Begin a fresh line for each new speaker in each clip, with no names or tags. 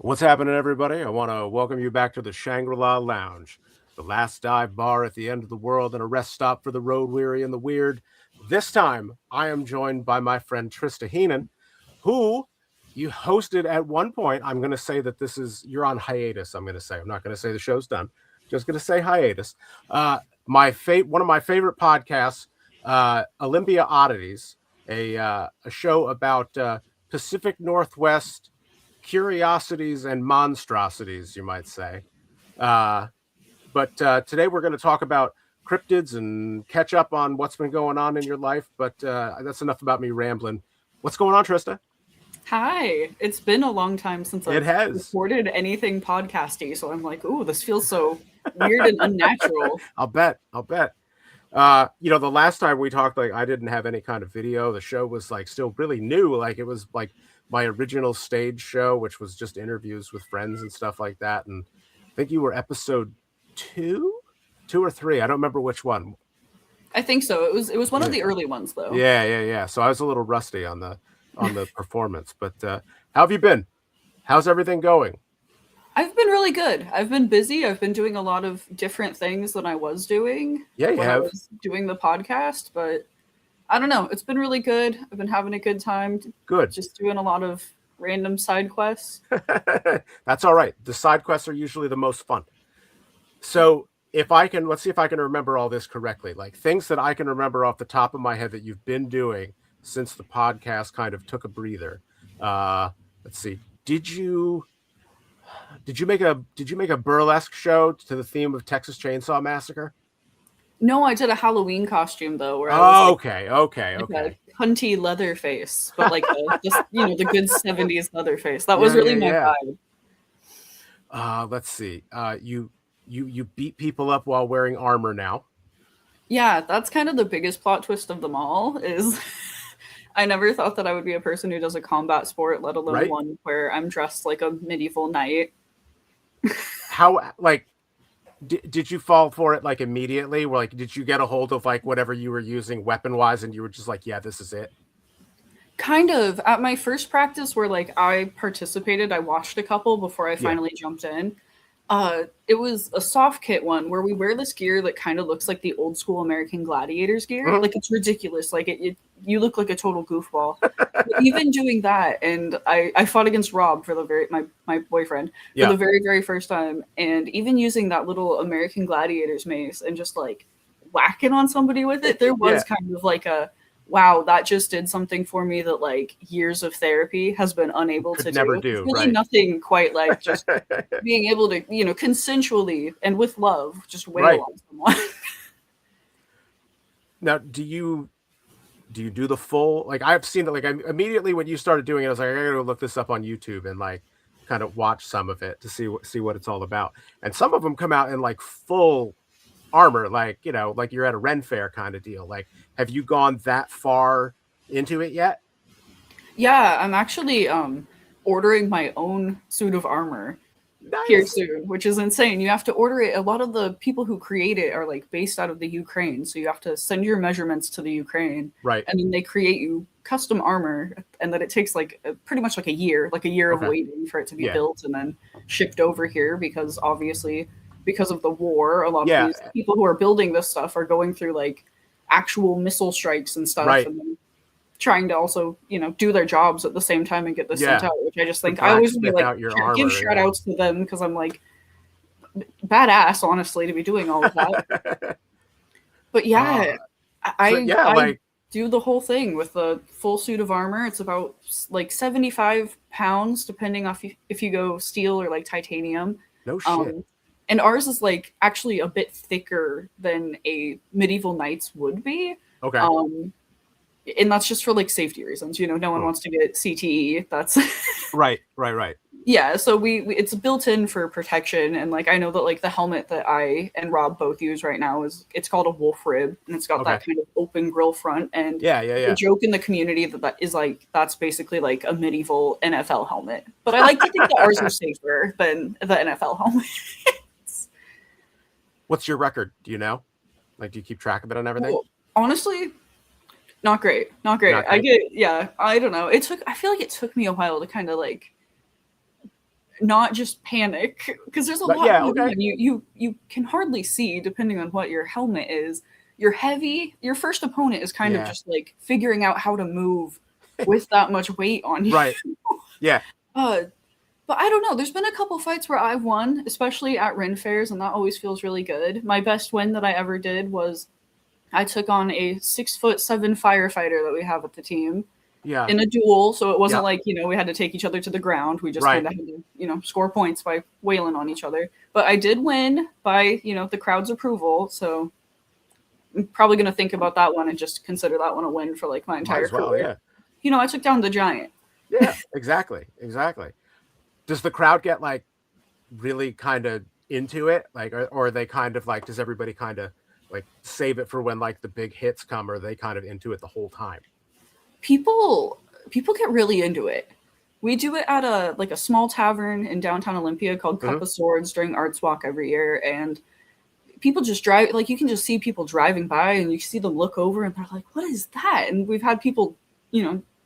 What's happening, everybody? I want to welcome you back to the Shangri-La Lounge, the last dive bar at the end of the world and a rest stop for the road weary and the weird. This time, I am joined by my friend Trista Heenan, who you hosted at one point. I'm going to say that you're on hiatus. I'm not going to say the show's done. Just going to say hiatus. One of my favorite podcasts, Olympia Oddities, a show about Pacific Northwest curiosities and monstrosities, you might say. But today we're going to talk about cryptids and catch up on what's been going on in your life. But that's enough about me rambling. What's going on, Trista?
Hi. It's been a long time since
It
I've
has.
recorded anything podcasty, so I'm like, ooh, this feels so weird and unnatural.
I'll bet. The last time we talked, like I didn't have any kind of video. The show was like still really new. Like it was like my original stage show, which was just interviews with friends and stuff like that. And I think you were episode two or three. I don't remember which one.
I think so. It was one of the early ones though.
Yeah. So I was a little rusty on the performance. But how have you been? How's everything going?
I've been really good. I've been busy. I've been doing a lot of different things than I was doing
Yeah, you
when I
have.
was doing the podcast, but I don't know. It's been really good. I've been having a good time
Good.
just doing a lot of random side quests.
That's all right. The side quests are usually the most fun. So let's see if I can remember all this correctly. Like things that I can remember off the top of my head that you've been doing since the podcast kind of took a breather. Let's see. Did you make a burlesque show to the theme of Texas Chainsaw Massacre?
No, I did a Halloween costume though, where I was
Oh,
like
okay.
a hunty leather face, but like the good 70s leather face. That was
Yeah.
really my
Yeah.
vibe.
Let's see. You beat people up while wearing armor now.
Yeah, that's kind of the biggest plot twist of them all is I never thought that I would be a person who does a combat sport, let alone
Right?
one where I'm dressed like a medieval knight.
How like did you fall for it like immediately? Or like did you get a hold of like whatever you were using weapon wise and you were just like, yeah, this is it?
Kind of. At my first practice where like I participated, I watched a couple before I
Yeah.
finally jumped in. It was a soft kit one where we wear this gear that kind of looks like the old school American gladiators gear.
Mhm.
Like it's ridiculous. Like you look like a total goofball. But even doing that, and I fought against Rob for my boyfriend for
Yeah.
the very very first time, and even using that little American gladiators mace and just like whacking on somebody with it, there was
Yeah.
kind of like a wow, that just did something for me that like years of therapy has been unable
Could
to
never
do. It's
do,
really
right?
nothing quite like just being able to, consensually and with love, just wail
Right.
on someone.
Now, do you do the full like I've seen it like immediately when you started doing it, I was like, I gotta go look this up on YouTube and like kind of watch some of it to see what it's all about. And some of them come out in like full armor, like like you're at a Ren fair kind of deal. Like, have you gone that far into it yet?
Yeah, I'm actually ordering my own suit of armor here
Nice.
soon, which is insane. You have to order it. A lot of the people who create it are like based out of the Ukraine, so you have to send your measurements to the Ukraine,
Right.
and then they create you custom armor, and then it takes like pretty much like a year of
Okay.
waiting for it to be
Yeah.
built and then shipped over here because obviously because of the war, a lot of
Yeah.
these people who are building this stuff are going through like actual missile strikes and stuff,
Right.
and then trying to also do their jobs at the same time and get this sent
Yeah.
out, which I just
To
think I always want to
blacksmith
like
out your
give
armor.
shout
Yeah.
outs to them because I'm like badass, honestly, to be doing all of that. But
uh,
yeah,
so
I
yeah,
I
like
do the whole thing with the full suit of armor. It's about like 75 pounds, depending off if you go steel or like titanium.
no shit.
Um, and ours is like actually a bit thicker than a medieval knight's would be.
Okay.
Um, and that's just for like safety reasons. No one
Hmm.
wants to get CTE. That's
Right.
yeah. So we it's built in for protection, and like I know that like the helmet that I and Rob both use right now it's called a wolf rib, and it's got
Okay.
that kind of open grill front. And the
Yeah.
joke in the community that is like that's basically like a medieval NFL helmet. But I like to think that ours are safer than the NFL helmet.
What's your record? Do you know? Like, do you keep track of it and everything?
Well, honestly, not great. Not great.
Not
I
great.
get, yeah, I don't know. I feel like it took me a while to kind of like not just panic, because there's a lot going on. You can hardly see, depending on what your helmet is. You're heavy. Your first opponent is kind of just like figuring out how to move with that much weight on you.
Right. Yeah.
But I don't know. There's been a couple fights where I've won, especially at Ren fairs, and that always feels really good. My best win that I ever did was I took on a 6'7" firefighter that we have with the team.
Yeah.
In a duel, so it wasn't like, we had to take each other to the ground. We just
Right.
kind of had to, score points by wailing on each other. But I did win by, the crowd's approval, so I'm probably going to think about that one and just consider that one a win for, like, my entire career.
Yeah.
I took down the giant.
Yeah, exactly. Does the crowd get, like, really kind of into it? Like, or are they kind of, like, does everybody kind of, like, save it for when, like, the big hits come, or are they kind of into it the whole time?
People get really into it. We do it at a small tavern in downtown Olympia called Cup of Swords during Arts Walk every year, and people just drive, like, you can just see people driving by and you see them look over and they're like, what is that? And we've had people,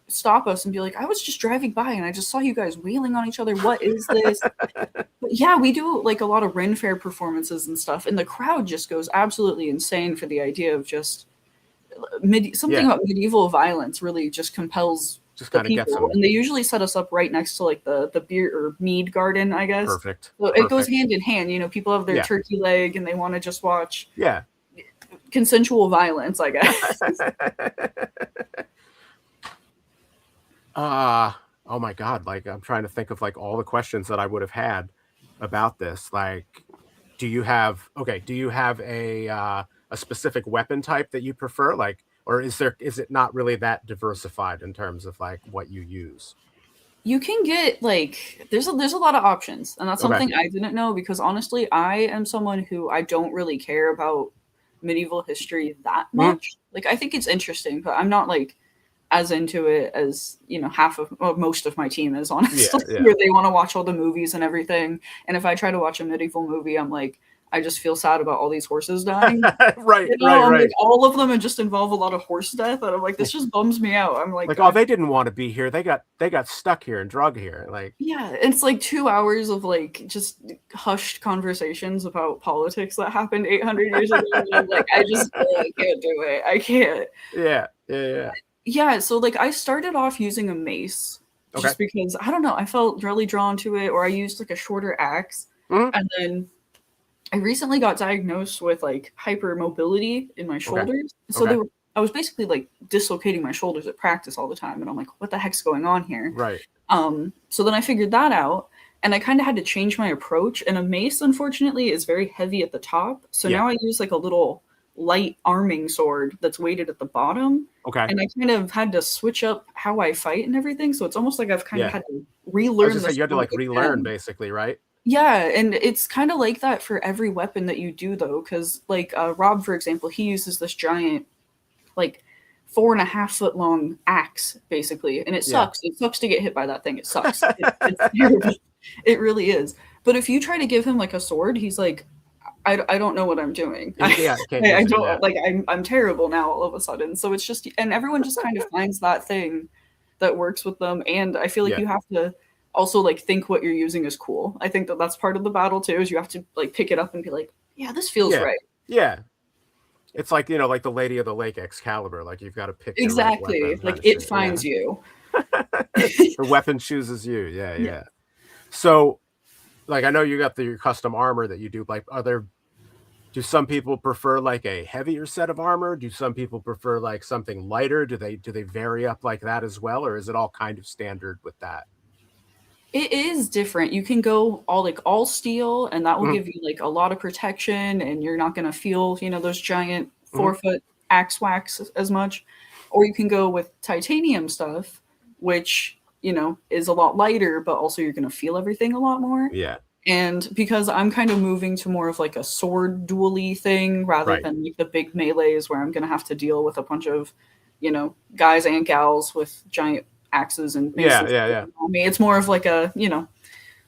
stop us and be like, I was just driving by and I just saw you guys wailing on each other. What is this? But yeah, we do like a lot of Ren Fair performances and stuff, and the crowd just goes absolutely insane for the idea of just something about medieval violence really just compels the people. And they usually set us up right next to like the beer or mead garden, I guess.
Perfect.
So it goes hand in hand. People have their turkey leg and they want to just watch consensual violence, I guess.
Oh my God. Like, I'm trying to think of like all the questions that I would have had about this. Like, do you have a specific weapon type that you prefer? Like, or is it not really that diversified in terms of like what you use?
You can get like, there's a lot of options, and that's something I didn't know, because honestly, I am someone who I don't really care about medieval history that much. Like, I think it's interesting, but I'm not like as into it as most of my team is, honestly. Where they want to watch all the movies and everything, and if I try to watch a medieval movie, I'm like, I just feel sad about all these horses dying.
Right.
Like, all of them and just involve a lot of horse death, and I'm like, this just bums me out. I'm like,
oh, they didn't want to be here. They got stuck here and drug here. Like,
yeah, it's like 2 hours of like just hushed conversations about politics that happened 800 years ago. And I'm like, I can't do it. I can't. Yeah. So like, I started off using a mace just because, I don't know, I felt really drawn to it, or I used like a shorter axe, and then I recently got diagnosed with like hypermobility in my shoulders. So I was basically like dislocating my shoulders at practice all the time. And I'm like, what the heck's going on here?
Right.
So then I figured that out, and I kind of had to change my approach. And a mace, unfortunately, is very heavy at the top. So now I use like a little light arming sword that's weighted at the bottom. And I kind of had to switch up how I fight and everything. So it's almost like I've kind of had to relearn.
You had to like relearn basically, right?
Yeah, and it's kind of like that for every weapon that you do, though, because like Rob, for example, he uses this giant, like 4.5 foot long axe, basically, and it sucks. It sucks to get hit by that thing. It sucks. It's terrible. It really is. But if you try to give him like a sword, he's like, I don't know what I'm doing. I don't like. I'm terrible now all of a sudden. So it's just, and everyone just kind of finds that thing that works with them. And I feel like you have to also like think what you're using is cool. I think that's part of the battle too, is you have to like pick it up and be like, yeah, this feels right.
Yeah. It's like, like the Lady of the Lake Excalibur. Like, you've got to pick
exactly
the right
like it finds you.
The weapon chooses you. Yeah. So like, I know you got your custom armor that you do. Like, do some people prefer like a heavier set of armor? Do some people prefer like something lighter? Do they vary up like that as well? Or is it all kind of standard with that?
It is different. You can go all steel, and that will give you like a lot of protection, and you're not going to feel, those giant 4-foot axe whacks as much. Or you can go with titanium stuff, which, is a lot lighter, but also you're going to feel everything a lot more.
Yeah.
And because I'm kind of moving to more of like a sword duel-y thing rather than like the big melees where I'm going to have to deal with a bunch of, guys and gals with giant axes and maces.
Yeah.
I mean, it's more of like a,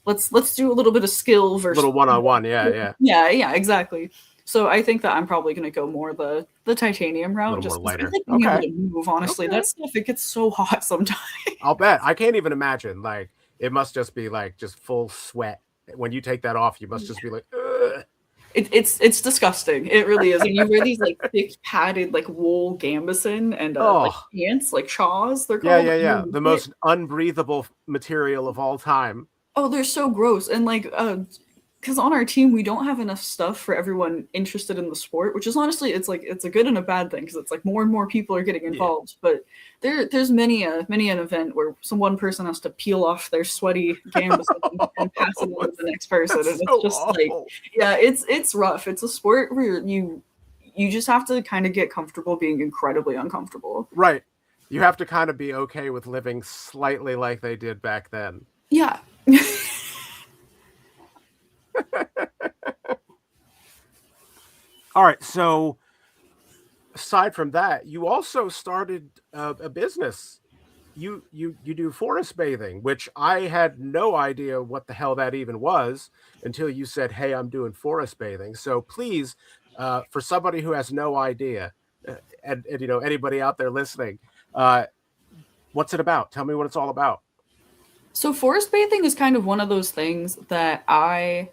let's do a little bit of skill versus
little one-on-one. Yeah,
exactly. So I think that I'm probably going to go more the titanium route, just
lighter.
I like being able to move. Honestly, that stuff, it gets so hot sometimes.
I'll bet. I can't even imagine. Like, It must just be like just full sweat. When you take that off, you must just be like, ugh.
It's disgusting. It really is. And you wear these like thick padded like wool gambeson and like
Oh,
pants, like shaws they're
yeah,
called.
yeah, yeah. The most unbreathable material of all time.
Oh, they're so gross. And like because on our team we don't have enough stuff for everyone interested in the sport, which is honestly it's a good and a bad thing because it's like more and more people are getting involved. Yeah. But there's many an event where one person has to peel off their sweaty gambeson and pass it on to the next person, and it's just awful. Like, yeah, it's rough. It's a sport where you just have to kind of get comfortable being incredibly uncomfortable.
Right. You have to kind of be okay with living slightly like they did back then.
Yeah.
All right, so aside from that, you also started a business. You do forest bathing, which I had no idea what the hell that even was until you said, "Hey, I'm doing forest bathing." So please, for somebody who has no idea, and you know anybody out there listening, what's it about? Tell me what it's all about.
So forest bathing is kind of one of those things that I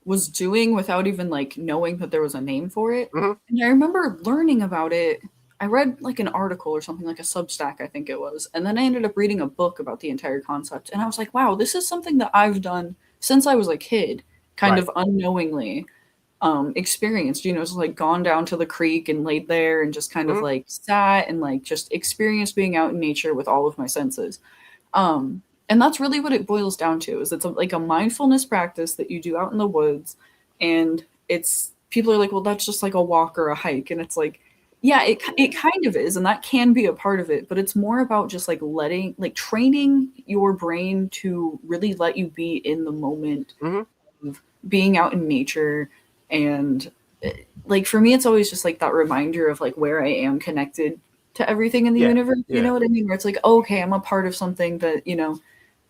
was doing without even like knowing that there was a name for it. Mm-hmm. And I remember learning about it. I read like an article or something, like a Substack, I think it was. And then I ended up reading a book about the entire concept. And I was like, wow, this is something that I've done since I was a kid, kind of unknowingly experienced, you know, so like gone down to the creek and laid there and just kind of like sat and like just experienced being out in nature with all of my senses. And that's really what it boils down to, is it's like a mindfulness practice that you do out in the woods. And it's, people are like, well, that's just like a walk or a hike. And it's like, yeah, it kind of is. And that can be a part of it, but it's more about just like training your brain to really let you be in the moment of being out in nature. And like, for me, it's always just like that reminder of like where I am connected to everything in the universe. You know what I mean? Where it's like, okay, I'm a part of something that, you know,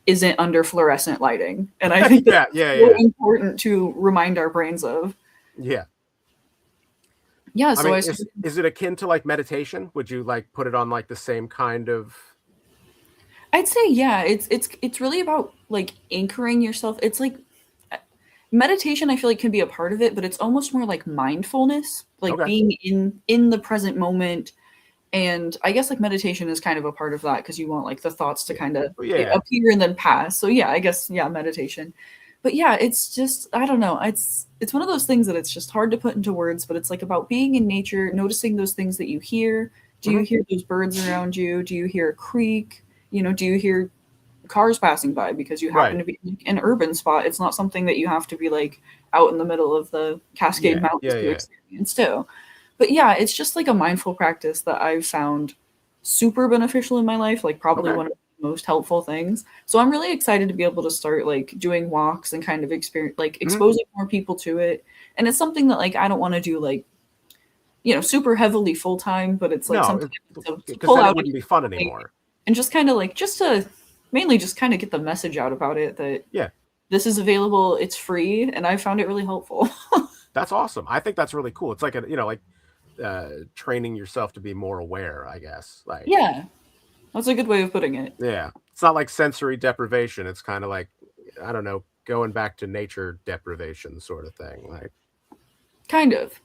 isn't under fluorescent lighting. And I think that's really important to remind our brains of.
Yeah.
Yeah.
So I mean, is it akin to like meditation? Would you like put it on like the same kind of?
I'd say, yeah, it's really about like anchoring yourself. It's like meditation, I feel like, can be a part of it, but it's almost more like mindfulness, like being in the present moment. And I guess like meditation is kind of a part of that, because you want like the thoughts to kind of appear and then pass. So yeah, I guess, yeah, meditation. But yeah, it's just, I don't know. It's one of those things that it's just hard to put into words, but it's like about being in nature, noticing those things that you hear. Do you hear those birds around you? Do you hear a creek? You know, do you hear cars passing by because you happen to be in an urban spot? It's not something that you have to be like out in the middle of the Cascade Mountains to experience too. But yeah, it's just like a mindful practice that I've found super beneficial in my life, like probably one of the most helpful things. So I'm really excited to be able to start like doing walks and kind of experience, like exposing more people to it. And it's something that like I don't want to do like, you know, super heavily full time, but it's like something to pull out. It
wouldn't be fun anymore.
And just kind of like, just to mainly just kind of get the message out about it that this is available, it's free, and I found it really helpful.
That's awesome. I think that's really cool. It's like a, you know, like training yourself to be more aware, I guess. Like,
yeah, that's a good way of putting it.
Yeah, it's not like sensory deprivation. It's kind of like, I don't know, going back to nature deprivation sort of thing. Like,
kind of.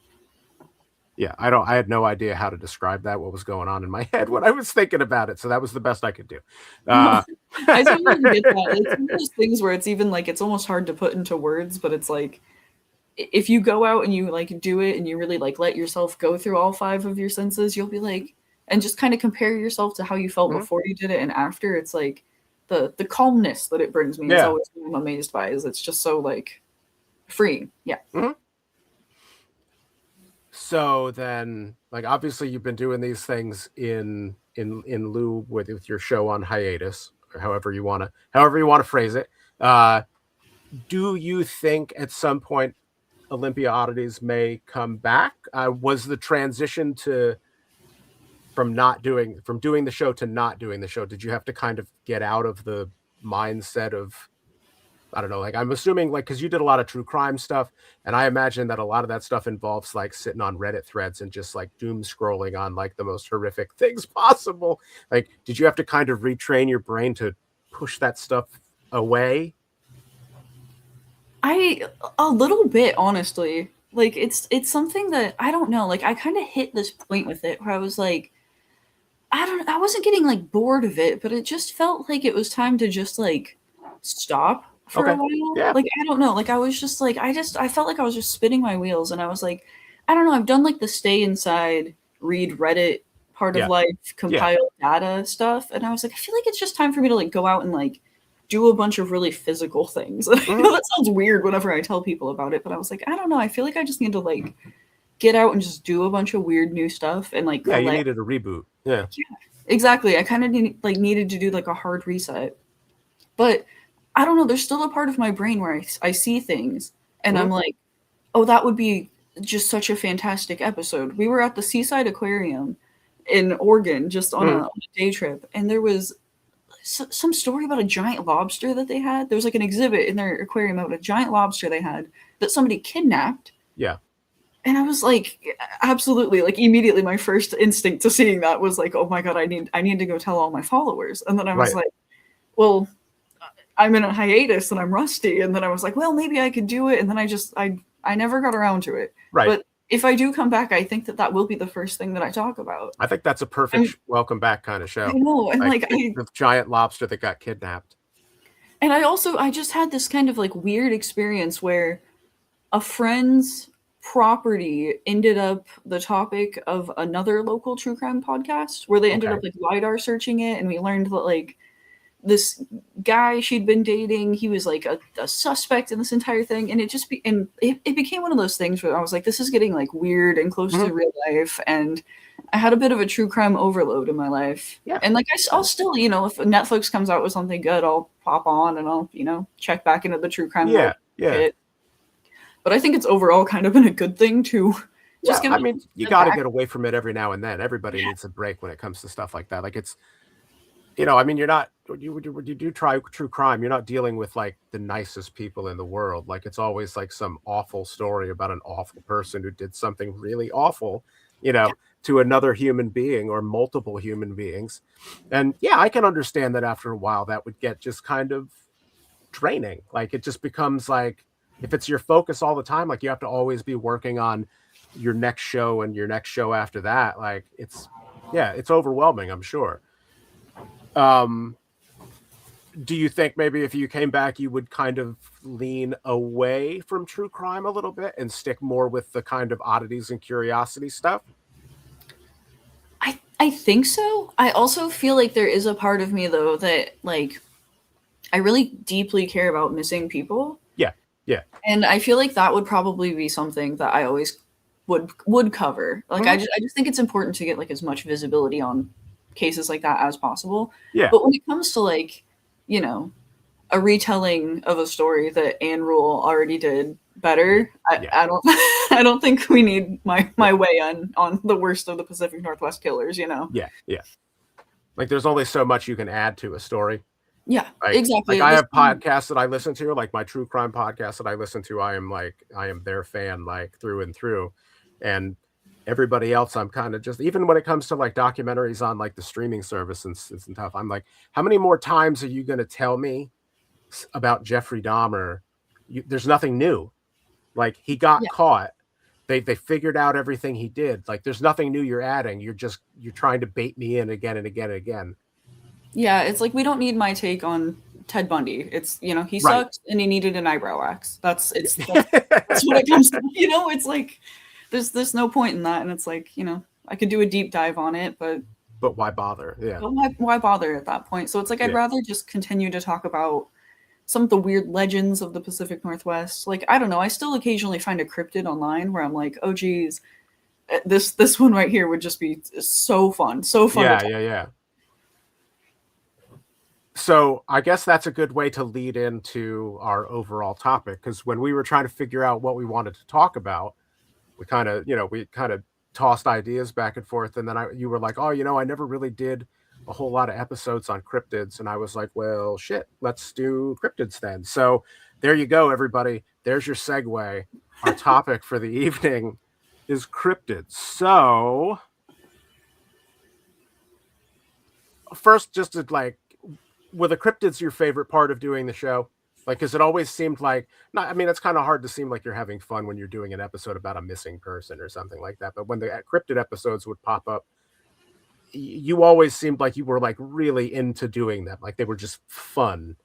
Yeah, I had no idea how to describe that, what was going on in my head when I was thinking about it. So that was the best I could do.
I totally get that. It's one of those things where it's even like, it's almost hard to put into words, but it's like, if you go out and you like do it and you really like let yourself go through all 5 of your senses, you'll be like, and just kind of compare yourself to how you felt before you did it and after. It's like the calmness that it brings me is always what I'm amazed by, is it's just so like free. Yeah.
So then, like, obviously you've been doing these things in lieu with your show on hiatus, or however you want to phrase it. Do you think at some point Olympia Oddities may come back? Was the transition from doing the show to not doing the show, did you have to kind of get out of the mindset of, I don't know, like, I'm assuming, like, because you did a lot of true crime stuff, and I imagine that a lot of that stuff involves like sitting on Reddit threads and just like doom scrolling on like the most horrific things possible. Like, did you have to kind of retrain your brain to push that stuff away?
A little bit, honestly. Like it's something that I don't know. Like I kind of hit this point with it where I was like, I wasn't getting like bored of it, but it just felt like it was time to just like stop for a
Okay.
while.
Yeah.
Like I don't know. Like I was just like I felt like I was just spinning my wheels, and I was like, I don't know. I've done like the stay inside, read Reddit part of
Yeah.
life,
Yeah.
compile data stuff, and I was like, I feel like it's just time for me to like go out and like do a bunch of really physical things. And I know that sounds weird whenever I tell people about it, but I was like, I don't know. I feel like I just need to like get out and just do a bunch of weird new stuff and like
Yeah. You
collect.
needed a reboot. Yeah.
Yeah, exactly. I kind of needed to do like a hard reset, but I don't know. There's still a part of my brain where I see things and
Mm-hmm.
I'm like, oh, that would be just such a fantastic episode. We were at the Seaside Aquarium in Oregon just on
Mm-hmm.
a day trip, and there was some story about a giant lobster that they had. There was like an exhibit in their aquarium about a giant lobster they had that somebody kidnapped.
Yeah.
And I was like, absolutely, like immediately my first instinct to seeing that was like, oh my god, I need to go tell all my followers. And then I was
Right.
like, well, I'm in a hiatus and I'm rusty. And then I was like, well, maybe I could do it. And then I never got around to it.
Right.
But if I do come back, I think that will be the first thing that I talk about.
I think that's a perfect welcome back kind of
I
show.
know, and
Like the giant lobster that got kidnapped.
and I just had this kind of like weird experience where a friend's property ended up the topic of another local true crime podcast where they ended
Okay.
up like LiDAR searching it, and we learned that like this guy she'd been dating, he was like a suspect in this entire thing, and it became one of those things where I was like, this is getting like weird and close to real life, and I had a bit of a true crime overload in my life.
Yeah.
And like I'll still, you know, if Netflix comes out with something good, I'll pop on and I'll, you know, check back into the true crime
Yeah.
world.
Yeah.
But I think it's overall kind of been a good thing to just
Yeah.
get.
I mean, you got to get away from it every now and then. Everybody needs a break when it comes to stuff like that. Like it's, you know, I mean, you're not when you do try true crime, you're not dealing with like the nicest people in the world. Like it's always like some awful story about an awful person who did something really awful, you know, to another human being or multiple human beings. And yeah, I can understand that after a while that would get just kind of draining. Like it just becomes like if it's your focus all the time, like you have to always be working on your next show and your next show after that. Like it's overwhelming, I'm sure. Um, do you think maybe if you came back, you would kind of lean away from true crime a little bit and stick more with the kind of oddities and curiosity stuff?
I think so. I also feel like there is a part of me though that like I really deeply care about missing people.
Yeah, yeah.
And I feel like that would probably be something that I always would cover. Like
Mhm.
I just think it's important to get like as much visibility on cases like that as possible.
Yeah.
But when it comes to like, you know, a retelling of a story that Anne Rule already did better,
Yeah.
I don't I don't think we need my way on the worst of the Pacific Northwest killers, you know.
Yeah, yeah. Like there's only so much you can add to a story.
Yeah,
Like
exactly.
I have podcasts that I listen to, like my true crime podcast that I listen to, I am their fan like through and through. And everybody else I'm kind of just even when it comes to like documentaries on like the streaming service and stuff, I'm like, how many more times are you going to tell me about Jeffrey Dahmer? There's nothing new. Like he got caught. They figured out everything he did. Like there's nothing new you're adding. You're trying to bait me in again and again and again.
Yeah, it's like we don't need my take on Ted Bundy. It's, you know, he
Right.
sucked and he needed an eyebrow wax. That's what it comes to. You know, it's like there's no point in that, and it's like, you know, I could do a deep dive on it, but
why bother? Yeah.
why bother at that point? So it's like I'd rather just continue to talk about some of the weird legends of the Pacific Northwest. Like I don't know, I still occasionally find a cryptid online where I'm like, oh geez, this one right here would just be so fun,
Yeah, yeah. So I guess that's a good way to lead into our overall topic, because when we were trying to figure out what we wanted to talk about, we kind of tossed ideas back and forth, and then you were like, oh, I never really did a whole lot of episodes on cryptids, and I was like, well, shit, let's do cryptids then. So there you go, everybody. There's your segue. Our topic for the evening is cryptids. So first, just to like were the cryptids your favorite part of doing the show? Like, because it always seemed like, not, I mean, it's kind of hard to seem like you're having fun when you're doing an episode about a missing person or something like that. But when the cryptid episodes would pop up, you always seemed like you were like really into doing them. Like they were just fun.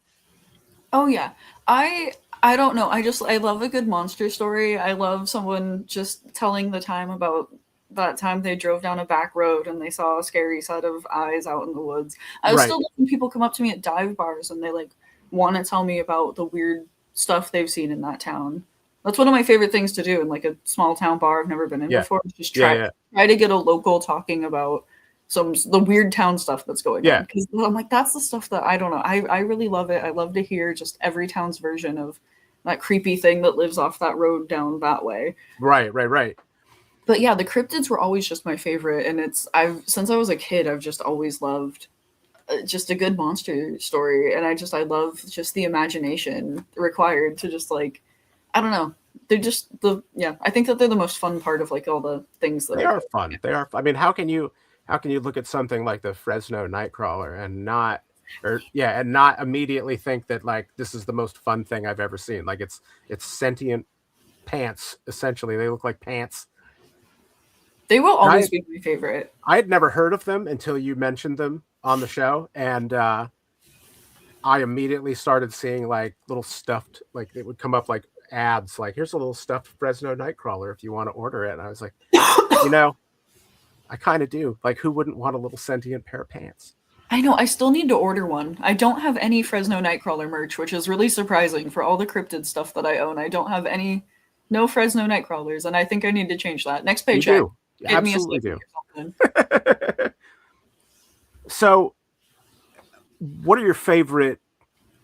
Oh yeah. I don't know. I love a good monster story. I love someone just telling the time about that time they drove down a back road and they saw a scary set of eyes out in the woods. I
Right.
still love when people come up to me at dive bars and they like want to tell me about the weird stuff they've seen in that town. That's one of my favorite things to do in like a small town bar I've never been in
Yeah.
before. Just
Yeah.
try to get a local talking about the weird town stuff that's going on. Because I'm like, that's the stuff that I don't know. I really love it. I love to hear just every town's version of that creepy thing that lives off that road down that way.
Right.
But yeah, the cryptids were always just my favorite, and I've since I was a kid, I've just always loved just a good monster story, and I love just the imagination required to just like, I don't know. They're just I think that they're the most fun part of like all the things that
They are fun. They are. I mean, how can you look at something like the Fresno Nightcrawler and not immediately think that like this is the most fun thing I've ever seen? Like it's sentient pants, essentially. They look like pants.
They will always be my favorite.
I had never heard of them until you mentioned them on the show, and I immediately started seeing like little stuffed, like it would come up like ads, like here's a little stuffed Fresno Nightcrawler if you want to order it. And I was like, I kind of do. Like, who wouldn't want a little sentient pair of pants?
I know. I still need to order one. I don't have any Fresno Nightcrawler merch, which is really surprising for all the cryptid stuff that I own. I don't have no Fresno Nightcrawlers, and I think I need to change that. Next paycheck.
You do. Absolutely do.
Or something.
So, what are your favorite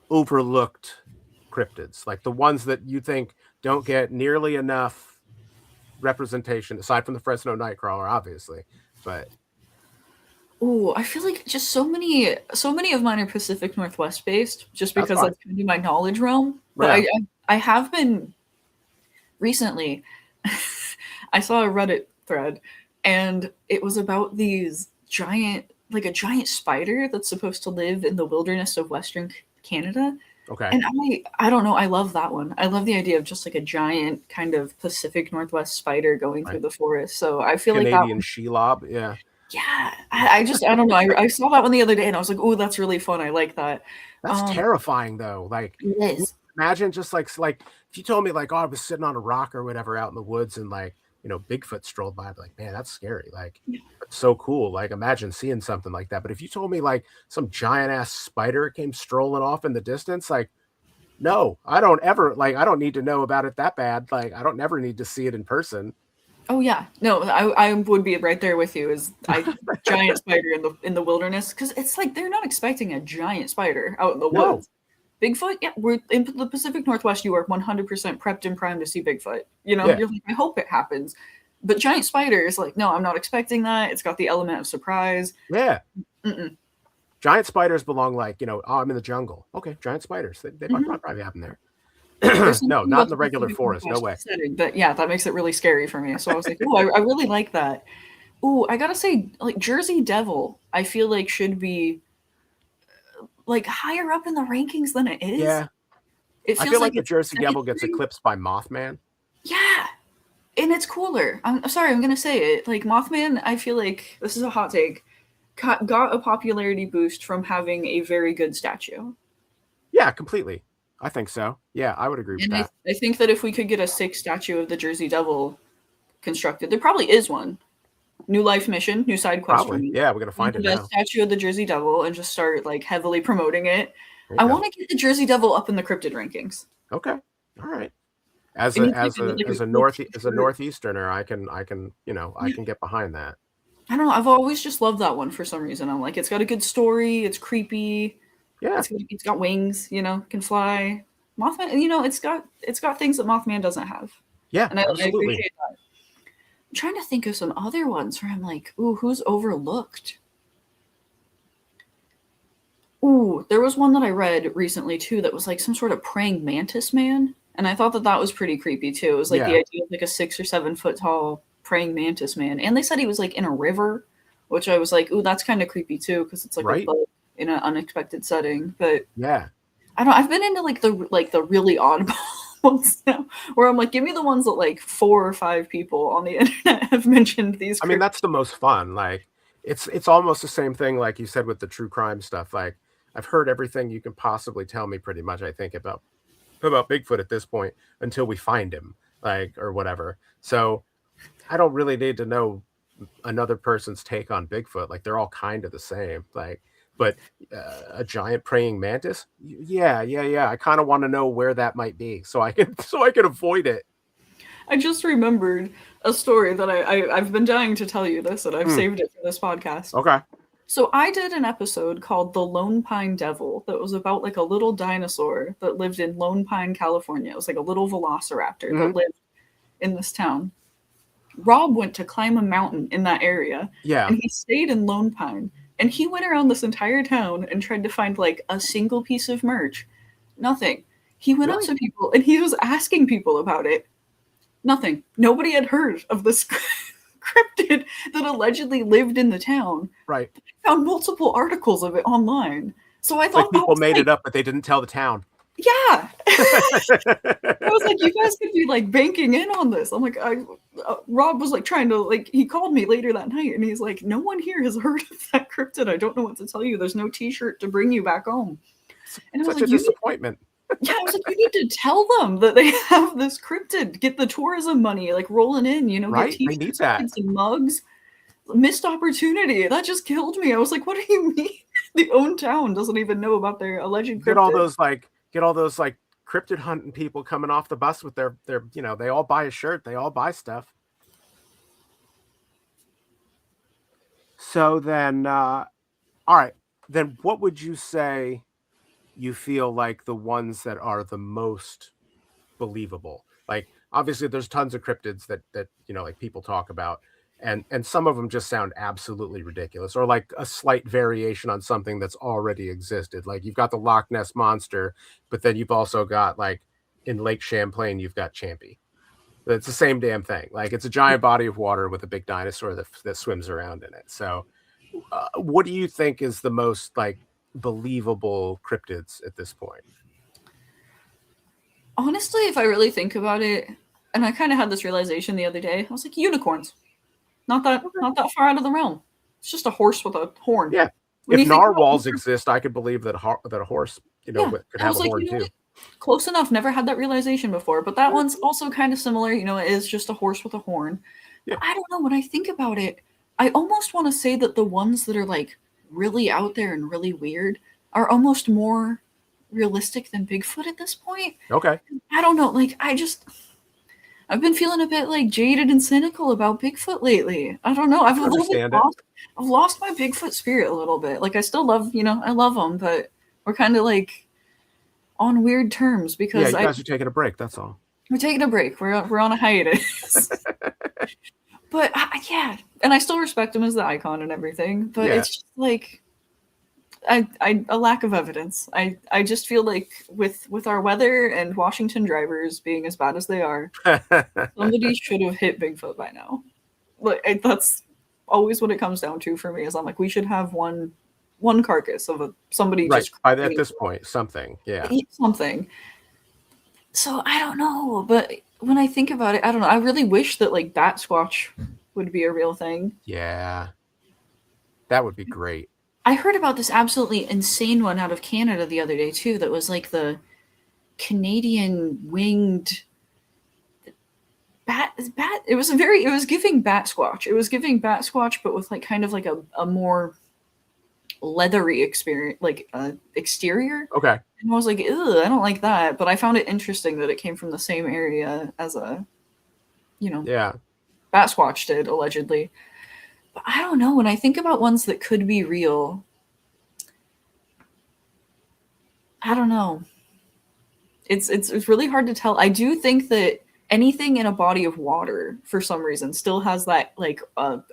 overlooked cryptids? Like the ones that you think don't get nearly enough representation, aside from the Fresno Nightcrawler, obviously. But
ooh, I feel like just so many of mine are Pacific Northwest based, just because that's kind of my knowledge realm. But I have been recently. I saw a Reddit thread, and it was about these a giant spider that's supposed to live in the wilderness of Western Canada.
Okay.
And I don't know. I love that one. I love the idea of just like a giant kind of Pacific Northwest spider going through the forest. So I feel
Canadian
like
Canadian shelob, yeah.
Yeah, I don't know. I saw that one the other day, and I was like, "Oh, that's really fun. I like that."
That's terrifying, though. Like,
it is.
Imagine just like if you told me like, oh, I was sitting on a rock or whatever out in the woods, and like Bigfoot strolled by, I'd be like, man, that's scary. Like, it's so cool. Like, imagine seeing something like that. But if you told me like some giant ass spider came strolling off in the distance, like, no, I don't need to know about it that bad. Like, I don't never need to see it in person.
Oh yeah, no, I would be right there with you. Giant spider in the wilderness, because it's like they're not expecting a giant spider out in the woods. Bigfoot, yeah, we're in the Pacific Northwest. You are 100% prepped and primed to see Bigfoot. You're like, I hope it happens. But giant spider is like, no, I'm not expecting that. It's got the element of surprise.
Yeah. Giant spiders belong like, I'm in the jungle. Okay, giant spiders. They might probably happen there. No, not in the regular forest. No way.
Setting, but yeah, that makes it really scary for me. So I was like, oh, I really like that. Oh, I gotta say, like Jersey Devil, I feel like should be like higher up in the rankings than it is.
Yeah. I feel like the Jersey Devil gets eclipsed by Mothman.
Yeah. And it's cooler. I'm sorry, I'm gonna say it. Like Mothman, I feel like, this is a hot take, got a popularity boost from having a very good statue.
Yeah, completely. I think so. Yeah, I would agree with that.
I think that if we could get a sick statue of the Jersey Devil constructed, there probably is one. New life mission, new side quest.
Probably. Yeah, we're gonna find it now.
Statue of the Jersey Devil and just start like heavily promoting it. I want to get the Jersey Devil up in the cryptid rankings.
Okay. All right. As a northeasterner, I can get behind that.
I don't know. I've always just loved that one for some reason. I'm like, it's got a good story. It's creepy.
Yeah.
It's got wings. Can fly. Mothman. It's got things that Mothman doesn't have.
Yeah.
And I appreciate that. I'm trying to think of some other ones where I'm like, ooh, who's overlooked? Ooh, there was one that I read recently too that was like some sort of praying mantis man, and I thought that was pretty creepy too. It was like the idea of like a 6 or 7 foot tall praying mantis man, and they said he was like in a river, which I was like, ooh, that's kind of creepy too, because it's like a boat in an unexpected setting. But
Yeah.
I've been into like the really oddball ones now, where I'm like, give me the ones that like 4 or 5 people on the internet have mentioned these
I mean,
cryptids.
that's the most fun. Like, it's almost the same thing, like you said, with the true crime stuff. Like, I've heard everything you can possibly tell me, pretty much, I think, about Bigfoot at this point, until we find him, like, or whatever. So I don't really need to know another person's take on Bigfoot. Like, they're all kind of the same. Like, but a giant praying mantis, yeah, yeah, yeah. I kind of want to know where that might be, so I can so I can avoid it.
I just remembered a story that I've been dying to tell you this, and I've saved it for this podcast.
Okay.
So I did an episode called The Lone Pine Devil that was about like a little dinosaur that lived in Lone Pine, California. It was like a little velociraptor that lived in this town. Rob went to climb a mountain in that area,
Yeah.
and he stayed in Lone Pine. And he went around this entire town and tried to find like a single piece of merch. Nothing. He went up
Really?
to people and he was asking people about it. Nothing. Nobody had heard of this cryptid that allegedly lived in the town.
Right.
Found multiple articles of it online. So I
It's like
thought that
people
was
made
like,
it up, but they didn't tell the town.
yeah. I was like, you guys could be like banking in on this. I'm like, Rob was like trying to like, he called me later that night and he's like, no one here has heard of that cryptid. I don't know what to tell you. There's no T-shirt to bring you back home. And I was
Such
like,
a disappointment.
yeah, I was like, you need to tell them that they have this cryptid. Get the tourism money like rolling in, you know,
Right?
get
They need
T-shirts
that.
and mugs. Missed opportunity. That just killed me. I was like, what do you mean? The own town doesn't even know about their alleged
Get all
cryptid.
those like cryptid hunting people coming off the bus with their they all buy a shirt, they all buy stuff. So then all right, then what would you say you feel like the ones that are the most believable? Like, obviously there's tons of cryptids that like people talk about, and some of them just sound absolutely ridiculous, or like a slight variation on something that's already existed. Like, you've got the Loch Ness monster, but then you've also got, like, in Lake Champlain, you've got Champy. It's the same damn thing. Like, it's a giant body of water with a big dinosaur that swims around in it. So what do you think is the most, like, believable cryptids at this point?
Honestly, if I really think about it, and I kind of had this realization the other day, I was like, unicorns. Not that far out of the realm. It's just a horse with a horn.
Yeah.
When
If
you think about
narwhals exist, I could believe that that a horse,
yeah,
could
I
have
was
a
like,
horn
you know
too.
what? Close enough. Never had that realization before, but that one's also kind of similar. You know, it is just a horse with a horn.
Yeah.
But I don't know. When I think about it, I almost want to say that the ones that are like really out there and really weird are almost more realistic than Bigfoot at this point.
Okay.
I don't know. Like, I've been feeling a bit like jaded and cynical about Bigfoot lately. I don't know. I've a little bit
Understand it.
I've lost my Bigfoot spirit a little bit. Like, I still love, I love them, but we're kind of like on weird terms
Yeah,
because
you guys are taking a break, that's all.
we're taking a break. We're on a hiatus. But yeah, and I still respect him as the icon and everything. But
Yeah.
it's just like a lack of evidence. I just feel like with our weather and Washington drivers being as bad as they are, somebody should have hit Bigfoot by now. Like, that's always what it comes down to for me. Is I'm like, we should have one carcass of somebody
Right.
just
At this point, something. Yeah.
eat something. So I don't know, but when I think about it, I don't know. I really wish that like Bat Squatch would be a real thing.
Yeah. That would be great.
I heard about this absolutely insane one out of Canada the other day too. That was like the Canadian winged bat. It was giving Bat Squatch. It was giving Bat Squatch, but with like kind of like a more leathery experience, like exterior.
Okay.
And I was like, ew, I don't like that. But I found it interesting that it came from the same area as
Yeah.
Bat Squatch did, allegedly. But I don't know. When I think about ones that could be real, I don't know. It's really hard to tell. I do think that anything in a body of water, for some reason, still has that like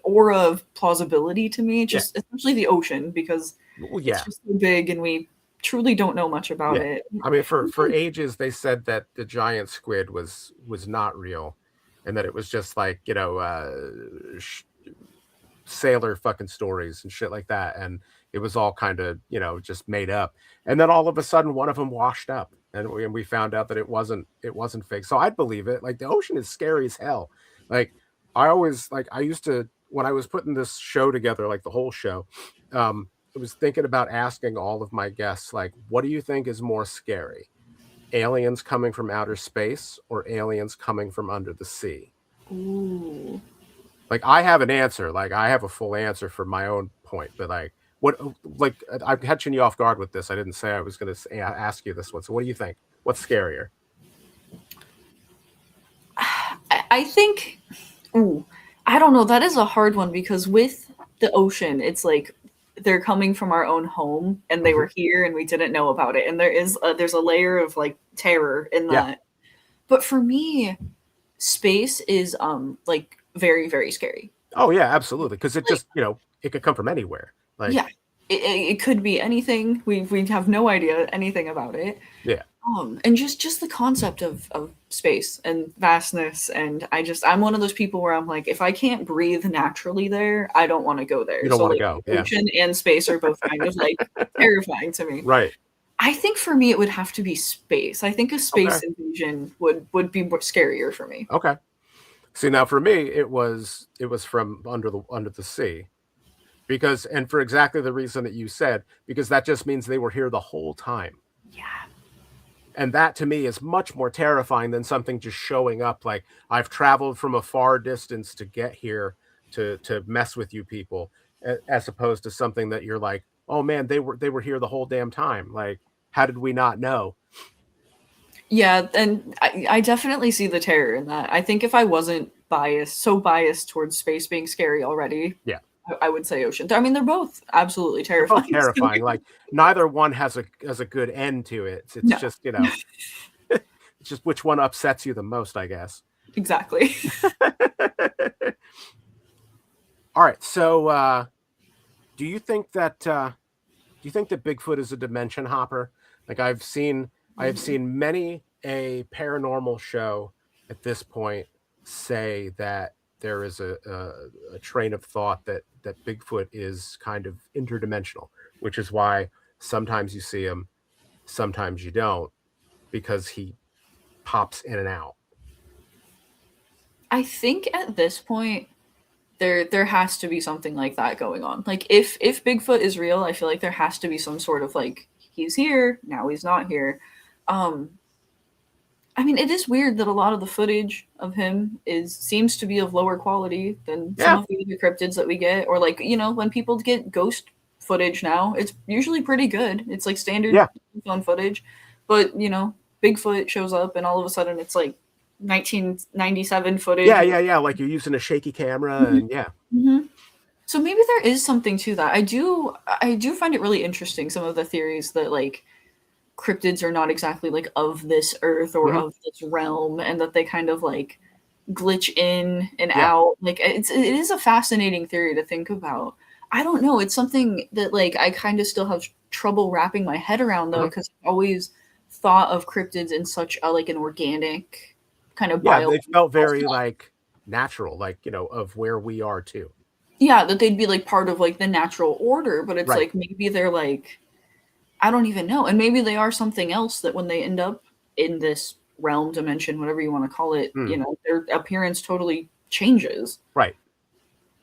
aura of plausibility to me. Just especially the ocean, because
Well, yeah.
it's just so big and we truly don't know much about it.
I mean, for ages they said that the giant squid was not real, and that it was just like sailor fucking stories and shit like that, and it was all kind of, just made up. And then all of a sudden one of them washed up, and we found out that it wasn't fake. So I'd believe it. Like, the ocean is scary as hell. Like, I used to, when I was putting this show together, like the whole show, I was thinking about asking all of my guests, like, what do you think is more scary? Aliens coming from outer space or aliens coming from under the sea?
Ooh.
Like, I have an answer. Like, I have a full answer for my own point, but like, what, like, I'm catching you off guard with this. I didn't say I was going to ask you this one. So what do you think? What's scarier?
I think, ooh, I don't know. That is a hard one because with the ocean, it's like they're coming from our own home and they
Mhm.
were here and we didn't know about it. And there's a layer of like terror in
Yeah.
that. But for me, space is like very, very scary.
Oh yeah, absolutely. Because it
Like,
just, it could come from anywhere. Like,
yeah, it could be anything. We have no idea anything about it.
yeah,
And just the concept of space and vastness, and I'm one of those people where I'm like, if I can't breathe naturally there, I don't want to go
you
there.
don't
So
want to
like
go. Yeah.
ocean and space are both kind of like terrifying to me.
Right.
I think for me it would have to be space. I think a
Okay.
space invasion would be more scarier for me.
Okay. See, now for me, it was from under the sea, because, and for exactly the reason that you said, because that just means they were here the whole time.
Yeah.
And that to me is much more terrifying than something just showing up. Like, I've traveled from a far distance to get here to mess with you people, as opposed to something that you're like, oh man, they were here the whole damn time. Like, how did we not know?
Yeah, and I definitely see the terror in that. I think if I wasn't so biased towards space being scary already,
Yeah,
I would say ocean. I mean, they're both absolutely
they're both
terrifying to me.
terrifying. Like, neither one has a good end to it. It's
No,
just, it's just which one upsets you the most, I guess.
exactly.
All right, so do you think that Bigfoot is a dimension hopper? Like, I have seen many a paranormal show at this point say that there is a train of thought that Bigfoot is kind of interdimensional, which is why sometimes you see him, sometimes you don't, because he pops in and out.
I think at this point there has to be something like that going on. Like if Bigfoot is real, I feel like there has to be some sort of like he's here, now he's not here. Um I mean, it is weird that a lot of the footage of him is seems to be of lower quality than some
Yeah,
of the other cryptids that we get, or like when people get ghost footage now, it's usually pretty good. It's like standard
yeah,
phone footage, but Bigfoot shows up and all of a sudden it's like 1997 footage.
yeah, yeah, yeah. Like, you're using a shaky camera,
Mhm,
and yeah.
mhm. So maybe there is something to that. I do find it really interesting some of the theories that like cryptids are not exactly like of this earth or
Mhm.
of this realm and that they kind of like glitch in and
Yeah.
out. Like it is a fascinating theory to think about. I don't know, it's something that like I kind of still have trouble wrapping my head around though
Mhm.
because I've always thought of cryptids in such a like an organic kind of
Yeah,
bio.
they felt very, like, natural, like, of where we are too.
Yeah, that they'd be like part of like the natural order, but it's
Right.
like maybe they're like I don't even know. And maybe they are something else that when they end up in this realm, dimension, whatever you want to call it,
Mm,
their appearance totally changes.
right.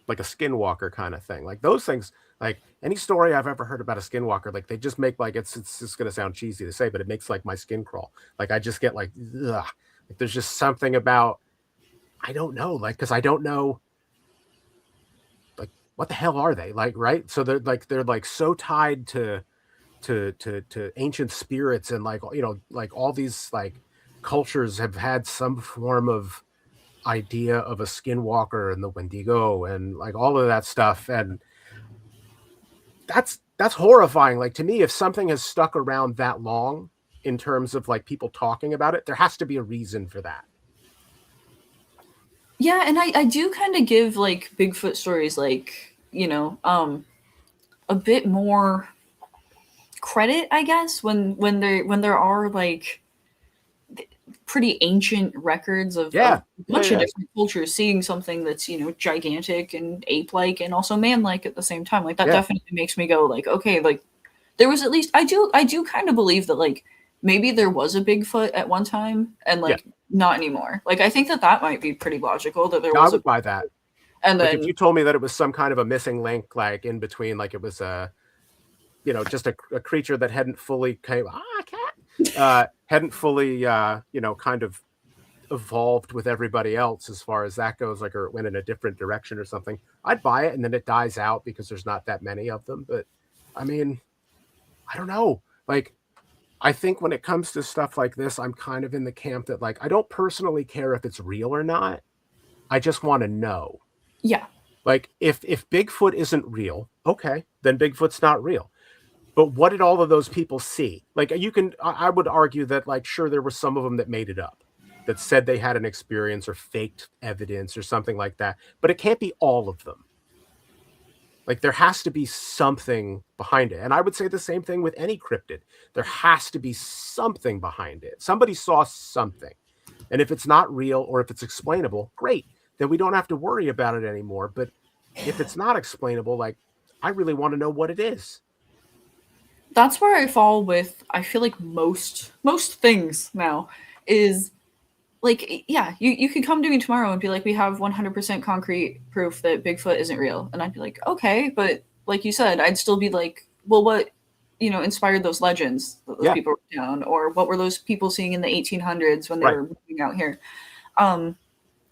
Like a skinwalker kinda thing. Like, those things, like, any story I've ever heard about a skinwalker, like, they just make, like, it's just gonna sound cheesy to say, but it makes, like, my skin crawl. Like, I just get, like, ugh. Like, there's just something about, I don't know, like, because I don't know, like, what the hell are they? Like, right? So they're, like, so tied to ancient spirits, and, like, like, all these, like, cultures have had some form of idea of a skinwalker and the Wendigo and, like, all of that stuff, and that's horrifying. Like, to me, if something has stuck around that long in terms of, like, people talking about it, there has to be a reason for that.
Yeah, and I do kind of give like Bigfoot stories like, a bit more credit, I guess, when there are like pretty ancient records of a bunch of different cultures seeing something that's, you know, gigantic and ape-like and also man-like at the same time. Like that definitely makes me go like, okay, like there was at least I do kind of believe that like maybe there was a Bigfoot at one time and like not anymore. Like I think that might be pretty logical that there was
I would buy that.
And
like
then
if you told me that it was some kind of a missing link, like in between, like it was a, you know, just a creature that hadn't fully hadn't fully, you know, kind of evolved with everybody else as far as that goes, like, or it went in a different direction or something, I'd buy it, and then it dies out because there's not that many of them. But I mean, I don't know. Like, I think when it comes to stuff like this, I'm kind of in the camp that like I don't personally care if it's real or not. I just want to know.
Yeah.
Like if Bigfoot isn't real, okay, then Bigfoot's not real. But what did all of those people see? Like I would argue that like, sure, there were some of them that made it up, that said they had an experience or faked evidence or something like that. But it can't be all of them. Like there has to be something behind it. And I would say the same thing with any cryptid. There has to be something behind it. Somebody saw something. And if it's not real or if it's explainable, great. Then we don't have to worry about it anymore. But if it's not explainable, like I really want to know what it is.
That's where I fall with, I feel like most things now is like, yeah, you could come to me tomorrow and be like, we have 100% concrete proof that Bigfoot isn't real. And I'd be like, okay, but like you said, I'd still be like, well, what, you know, inspired those legends that those people wrote down? Or what were those people seeing in the 1800s when they were moving out here?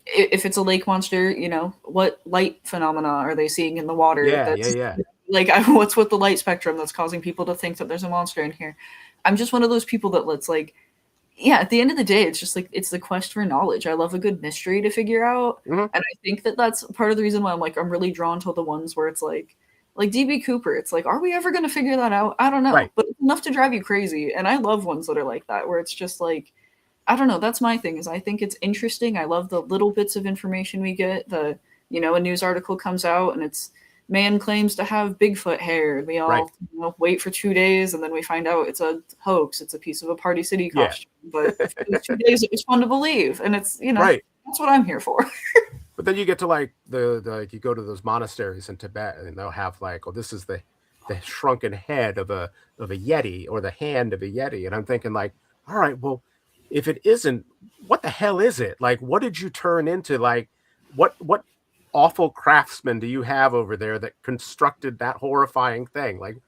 If it's a lake monster, you know, what light phenomena are they seeing in the water? Like, what's with the light spectrum that's causing people to think that there's a monster in here? I'm just one of those people that lets like, yeah, at the end of the day, it's just like, it's the quest for knowledge. I love a good mystery to figure out. And I think that that's part of the reason why I'm really drawn to the ones where it's like DB Cooper. It's like, are we ever going to figure that out? I don't know, but it's enough to drive you crazy. And I love ones that are like that, where it's just like, I don't know. That's my thing, is I think it's interesting. I love the little bits of information we get. You know, a news article comes out and it's, man claims to have Bigfoot hair. And we all you know, wait for 2 days, and then we find out it's a hoax. It's a piece of a Party City costume. But for those 2 days, it was fun to believe, and it's, you know, that's what I'm here for.
But then you get to like the you go to those monasteries in Tibet, and they'll have like, oh, this is the shrunken head of a yeti, or the hand of a yeti, and I'm thinking like, all right, well, if it isn't, what the hell is it? Like, what did you turn into? Like, what awful craftsman do you have over there that constructed that horrifying thing? Like,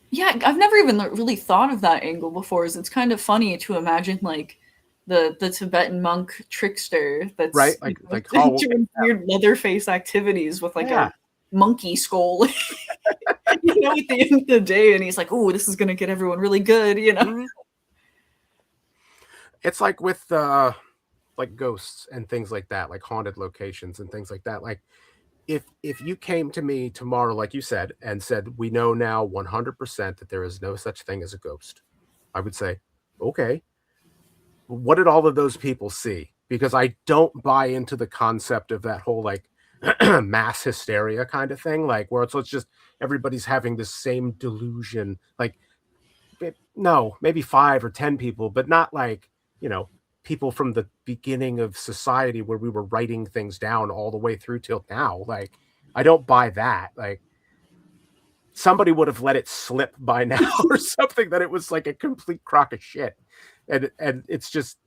yeah, I've never even really thought of that angle before. Is it's kind of funny to imagine like the Tibetan monk trickster that's
like
doing weird Leatherface activities with like a monkey skull. You know, at the end of the day, and he's like, "Oh, this is gonna get everyone really good," you know.
It's like with like ghosts and things like that, like haunted locations and things like that. Like if you came to me tomorrow, like you said, and said, we know now 100% that there is no such thing as a ghost, I would say, okay, what did all of those people see? Because I don't buy into the concept of that whole like mass hysteria kind of thing, like where it's just everybody's having the same delusion. Like, no, maybe 5 or 10 people, but not like, you know, people from the beginning of society where we were writing things down all the way through till now. Like, I don't buy that. Like, somebody would have let it slip by now or something, that it was like a complete crock of shit. And it's just,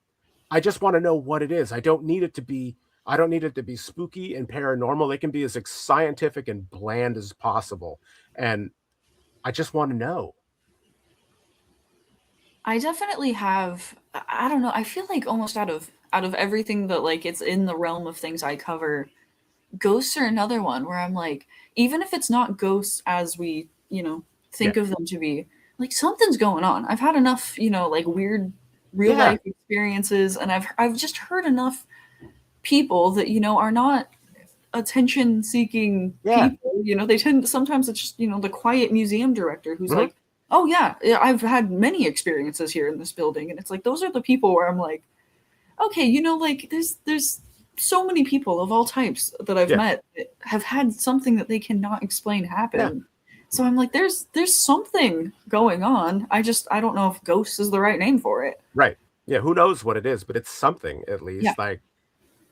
I just want to know what it is. I don't need it to be spooky and paranormal. It can be as scientific and bland as possible. And I just want to know.
I definitely have, I don't know, I feel like almost out of everything that like it's in the realm of things I cover, ghosts are another one where I'm like, even if it's not ghosts as we, you know, think of them to be, like something's going on. I've had enough, you know, like weird real life experiences, and I've just heard enough people that, you know, are not attention seeking people. You know, they tend, sometimes it's just, you know, the quiet museum director who's like, oh yeah, I've had many experiences here in this building. And it's like, those are the people where I'm like, okay, you know, like there's so many people of all types that I've met that have had something that they cannot explain happen. So I'm like, there's something going on. I don't know if ghost is the right name for it.
Right. Yeah, who knows what it is, but it's something at
Yeah.
least. Like,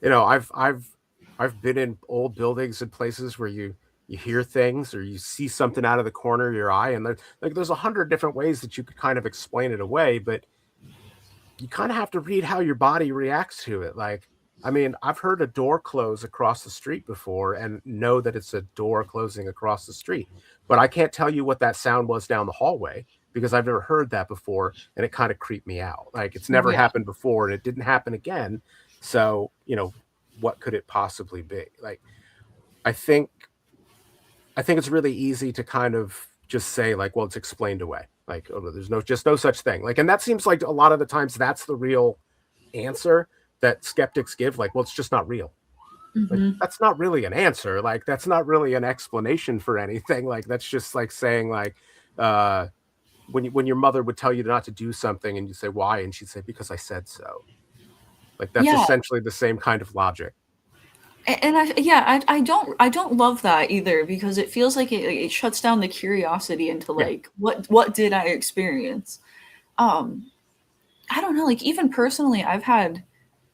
you know, I've been in old buildings and places where you hear things or you see something out of the corner of your eye, and there's 100 different ways that you could kind of explain it away, but you kind of have to read how your body reacts to it. Like, I mean, I've heard a door close across the street before and know that it's a door closing across the street, but I can't tell you what that sound was down the hallway because I've never heard that before, and it kind of creeped me out. Like, it's
Oh
never
yeah.
happened before and it didn't happen again. So, what could it possibly be? Like, I think I think it's really easy to kind of just say like, well, it's explained away. Like, oh, there's no such thing. Like, and that seems like a lot of the times that's the real answer that skeptics give. Like, well, it's just not real. Like,
Hmm.
that's not really an answer. Like, that's not really an explanation for anything. Like, that's just like saying like, uh, when your mother would tell you not to do something and you say why, and she'd say because I said so. Like, that's
Yeah.
essentially the same kind of logic.
And I don't love that either because it feels like it shuts down the curiosity into
Yeah.
like what did I experience? Um, I don't know. Like even personally, I've had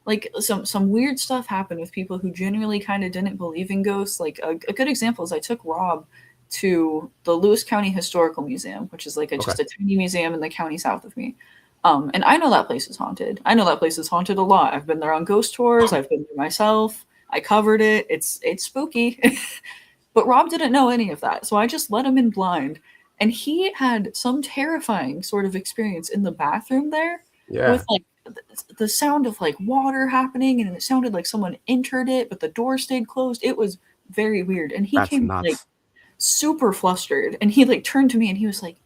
like some weird stuff happen with people who genuinely kind of didn't believe in ghosts. Like a good example is I took Rob to the Lewis County Historical Museum, which is like
Okay.
just a tiny museum in the county south of me. And I know that place is haunted. I know that place is haunted a lot. I've been there on ghost tours. I've been there myself. I covered it. It's spooky. But Rob didn't know any of that. So I just let him in blind. And he had some terrifying sort of experience in the bathroom there with
Yeah.
like the sound of like water happening and it sounded like someone entered it, but the door stayed closed. It was very weird. And he
That's
came like
nuts.
super flustered and he like turned to me and he was like,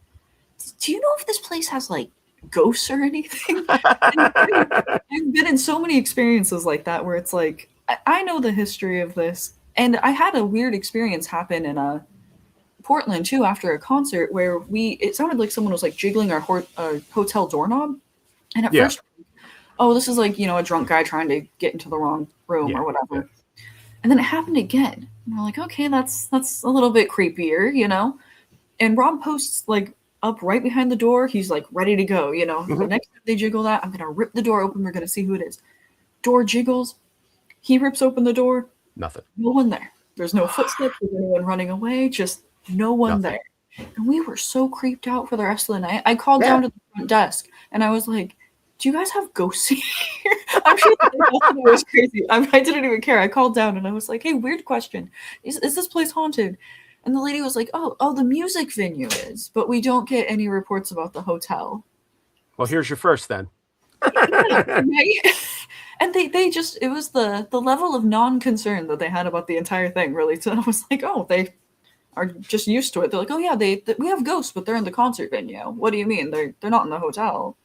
"Do you know if this place has like ghosts or anything?" And I've been in so many experiences like that where it's like I know the history of this, and I had a weird experience happen in Portland too after a concert where it sounded like someone was like jiggling our hotel doorknob, and at
Yeah.
first, oh, this is like a drunk guy trying to get into the wrong room
Yeah.
or
Yeah.
whatever, and then it happened again. And we're like, okay, that's a little bit creepier. And Rob posts like up right behind the door. He's like ready to go. The
Mhm.
next time they jiggle that, I'm gonna rip the door open. We're gonna see who it is. Door jiggles. He rips open the door.
Nothing.
No one there. There's no footsteps of anyone running away. Just no one
Nothing.
there. And we were so creeped out for the rest of the night. I called
Yeah.
down to the front desk and I was like, "Do you guys have ghosts here?" I'm sure that they thought it was crazy. I didn't even care. I called down and I was like, "Hey, weird question. Is this place haunted?" And the lady was like, "Oh, the music venue is, but we don't get any reports about the hotel."
Well, here's your first then.
Yeah, right. And they just it was the level of non-concern that they had about the entire thing really. So I was like, oh, they are just used to it. They're like, oh yeah, we have ghosts, but they're in the concert venue. What do you mean? They're not in the hotel.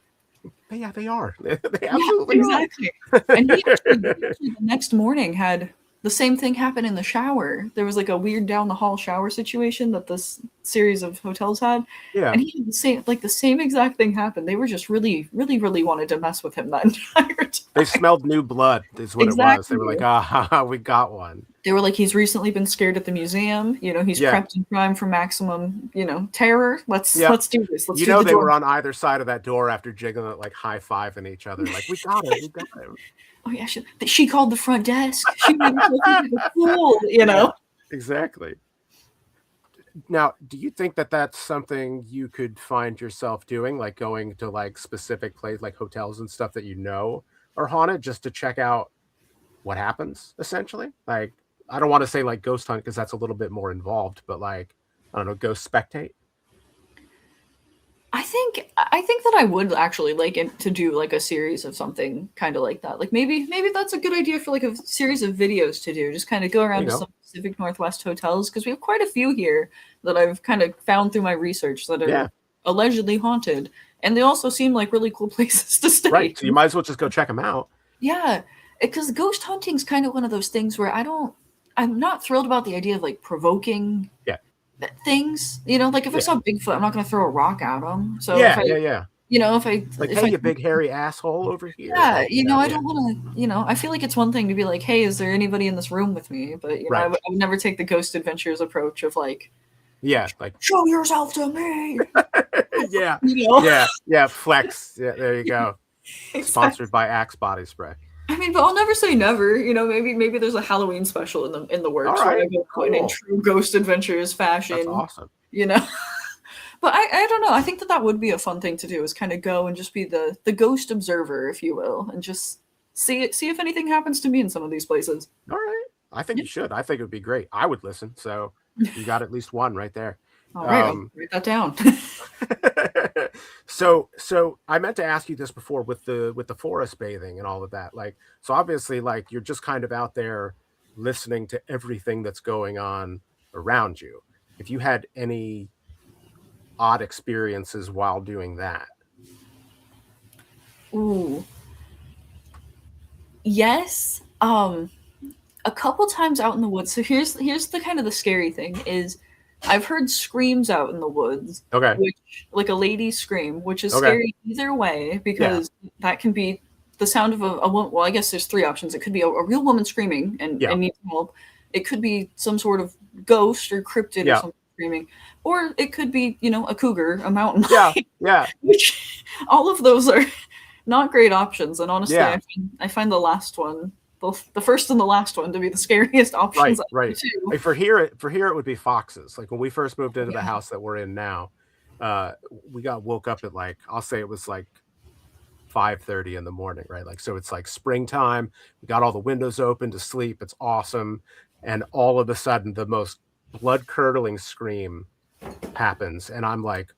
But yeah, they are. They
Yeah,
absolutely are.
exactly. And he actually the next morning had the same thing happen in the shower. There was like a weird down the hall shower situation that this series of hotels had,
Yeah.
and he had the same exact thing happened. They were just really, really, really wanted to mess with him that entire
They
time.
smelled new blood is what it was. They
Exactly.
were like, "Ah, we got one."
They were like, he's recently been scared at the museum. He's
Yeah.
prepped and primed for maximum, terror. Let's
Yep.
let's do this. Let's do the
They
door.
were on either side of that door after jiggling it, like high-fiving each other, like, "We got him. We got him."
Oh yeah, she called the front desk. She made herself look like a fool.
Yeah, exactly. Now, do you think that that's something you could find yourself doing, like going to like specific places, like hotels and stuff that are haunted, just to check out what happens, essentially? Like, I don't want to say like ghost hunt because that's a little bit more involved, but like, I don't know, ghost spectate.
I think that I would actually like it to do like a series of something kind of like that. Like maybe that's a good idea for like a series of videos to do. Just kind of go
There
around
you
to
go.
some Pacific Northwest hotels because we have quite a few here that I've kind of found through my research that
Yeah,
are allegedly haunted, and they also seem like really cool places to stay.
right. So you might as well just go check them out.
Yeah, because ghost hunting is kind of one of those things where I'm not thrilled about the idea of like provoking
Yeah,
things. Like if I
yeah,
saw Bigfoot, I'm not going to throw a rock at him. So if
yeah,
I,
yeah, yeah.
if I,
Like,
if
hey,
I,
you big hairy asshole over here.
yeah,
Like,
I
yeah,
don't want to, I feel like it's one thing to be like, hey, is there anybody in this room with me? But
right.
I would never take the Ghost Adventures approach of like,
Yeah, like,
show yourself to me.
yeah,
You know,
yeah, yeah. Flex. Yeah, there you go. Sponsored by Axe Body Spray.
I mean, but I'll never say never. You know, maybe there's a Halloween special in the
All
works where I
right,
go out in
cool.
true Ghost Adventures
That's
fashion.
awesome.
You know, but I don't know. I think that would be a fun thing to do, is kind of go and just be the ghost observer, if you will, and just see if anything happens to me in some of these places.
All right. I think
Yeah.
you should. I think it would be great. I would listen. So you got at least one right there.
All right, I'll write that down.
So I meant to ask you this before with the forest bathing and all of that. Like, so obviously, like, you're just kind of out there listening to everything that's going on around you. If you had any odd experiences while doing that.
Ooh, yes. A couple times out in the woods. So here's the kind of the scary thing is I've heard screams out in the woods,
Okay.
which like a lady's scream, which is
Okay.
scary either way
Yeah.
because that can be the sound of a woman. Well, I guess there's three options. It could be a real woman screaming and
Yeah.
needs help. It could be some sort of ghost or cryptid or
Yeah.
something screaming, or it could be a cougar, a mountain
Yeah.
lion.
Yeah.
Which all of those are not great options. And honestly,
Yeah.
I find the last one, the first and the last one, to be the scariest options.
Right. Like for here it would be foxes. Like when we first moved into the house that we're in now, we got woke up at, like, I'll say it was like 5:30 in the morning, right? Like, so it's like springtime. We got all the windows open to sleep. It's awesome. And all of a sudden, the most blood curdling scream happens, and I'm like,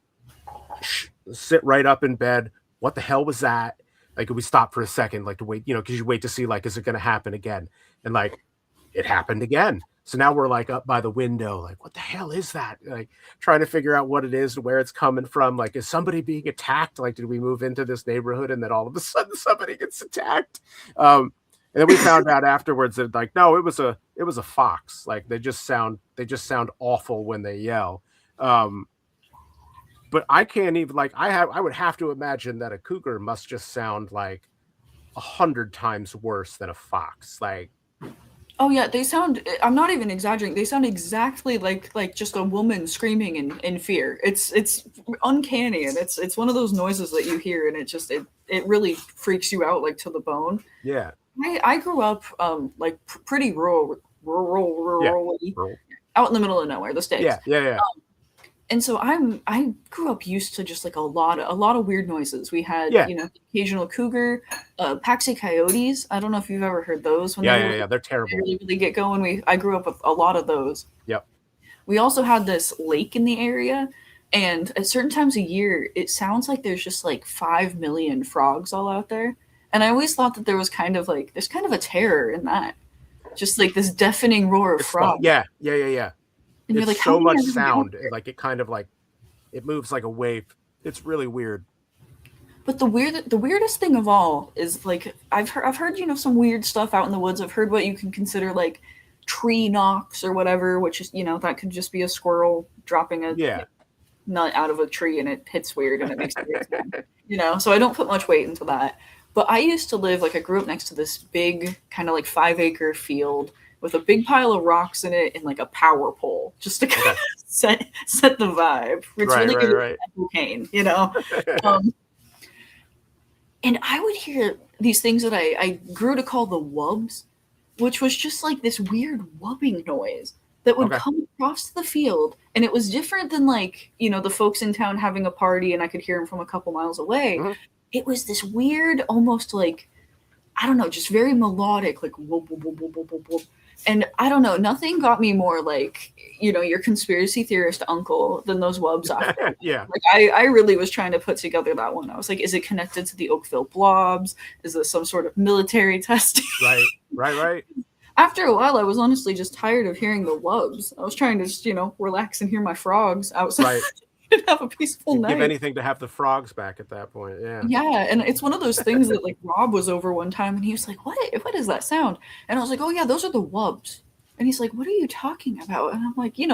sit right up in bed. What the hell was that? Like, we stopped for a second, like, to wait, because you wait to see, like, is it going to happen again? And like, it happened again. So now we're like up by the window, like, what the hell is that? Like, trying to figure out what it is and where it's coming from. Like, is somebody being attacked? Like, did we move into this neighborhood and then all of a sudden somebody gets attacked? And then we found out afterwards that, like, no, it was a fox. Like, they just sound awful when they yell. But I can't even, like, I would have to imagine that a cougar must just sound like 100 times worse than a fox. Like,
Oh yeah, they sound. I'm not even exaggerating. They sound exactly like just a woman screaming in fear. It's uncanny, and it's one of those noises that you hear, and it really freaks you out, like, to the bone.
yeah,
I grew up like pretty
yeah,
out in the middle of nowhere, the sticks.
yeah.
And so I grew up used to just like a lot of weird noises. We had
Yeah.
Occasional cougar, packs of coyotes. I don't know if you've ever heard those. When
Yeah. They're
they
terrible.
really get going. I grew up with a lot of those.
Yep.
We also had this lake in the area, and at certain times of year, it sounds like there's just like 5 million frogs all out there. And I always thought that there's kind of a terror in that, just like this deafening roar of frogs.
Yeah.
And you're
It's
like,
so
how
much
many are there?
sound, like, it kind of, like, it moves like a wave. It's really weird.
But the weirdest thing of all is, like, I've heard some weird stuff out in the woods. I've heard what you can consider like tree knocks or whatever, which is that could just be a squirrel dropping a
Yeah.
nut out of a tree and it hits weird and it makes a weird sound. So I don't put much weight into that. But I used to live, like, I grew up next to this big kind of like 5-acre field with a big pile of rocks in it and like a power pole just to kind of set the vibe. It's really good
Right.
cocaine. And I would hear these things that I grew to call the wubs, which was just like this weird wubbing noise that would come across the field. And it was different than, like, the folks in town having a party and I could hear them from a couple miles away.
Mhm.
It was this weird, almost like, I don't know, just very melodic, like whoop, whoop, whoop, whoop, whoop, whoop, whoop. And I don't know, nothing got me more like, your conspiracy theorist uncle than those wubs after.
Yeah.
Like, I really was trying to put together that one. I was like, is it connected to the Oakville blobs? Is this some sort of military testing?
Right.
After a while, I was honestly just tired of hearing the wubs. I was trying to just, relax and hear my frogs outside.
Right.
And have a peaceful
You'd
night.
give anything to have the frogs back at that point. Yeah.
Yeah, and it's one of those things that, like, Rob was over one time and he was like, what is that sound? And I was like, oh yeah, those are the wubs. And he's like, what are you talking about? And I'm like, the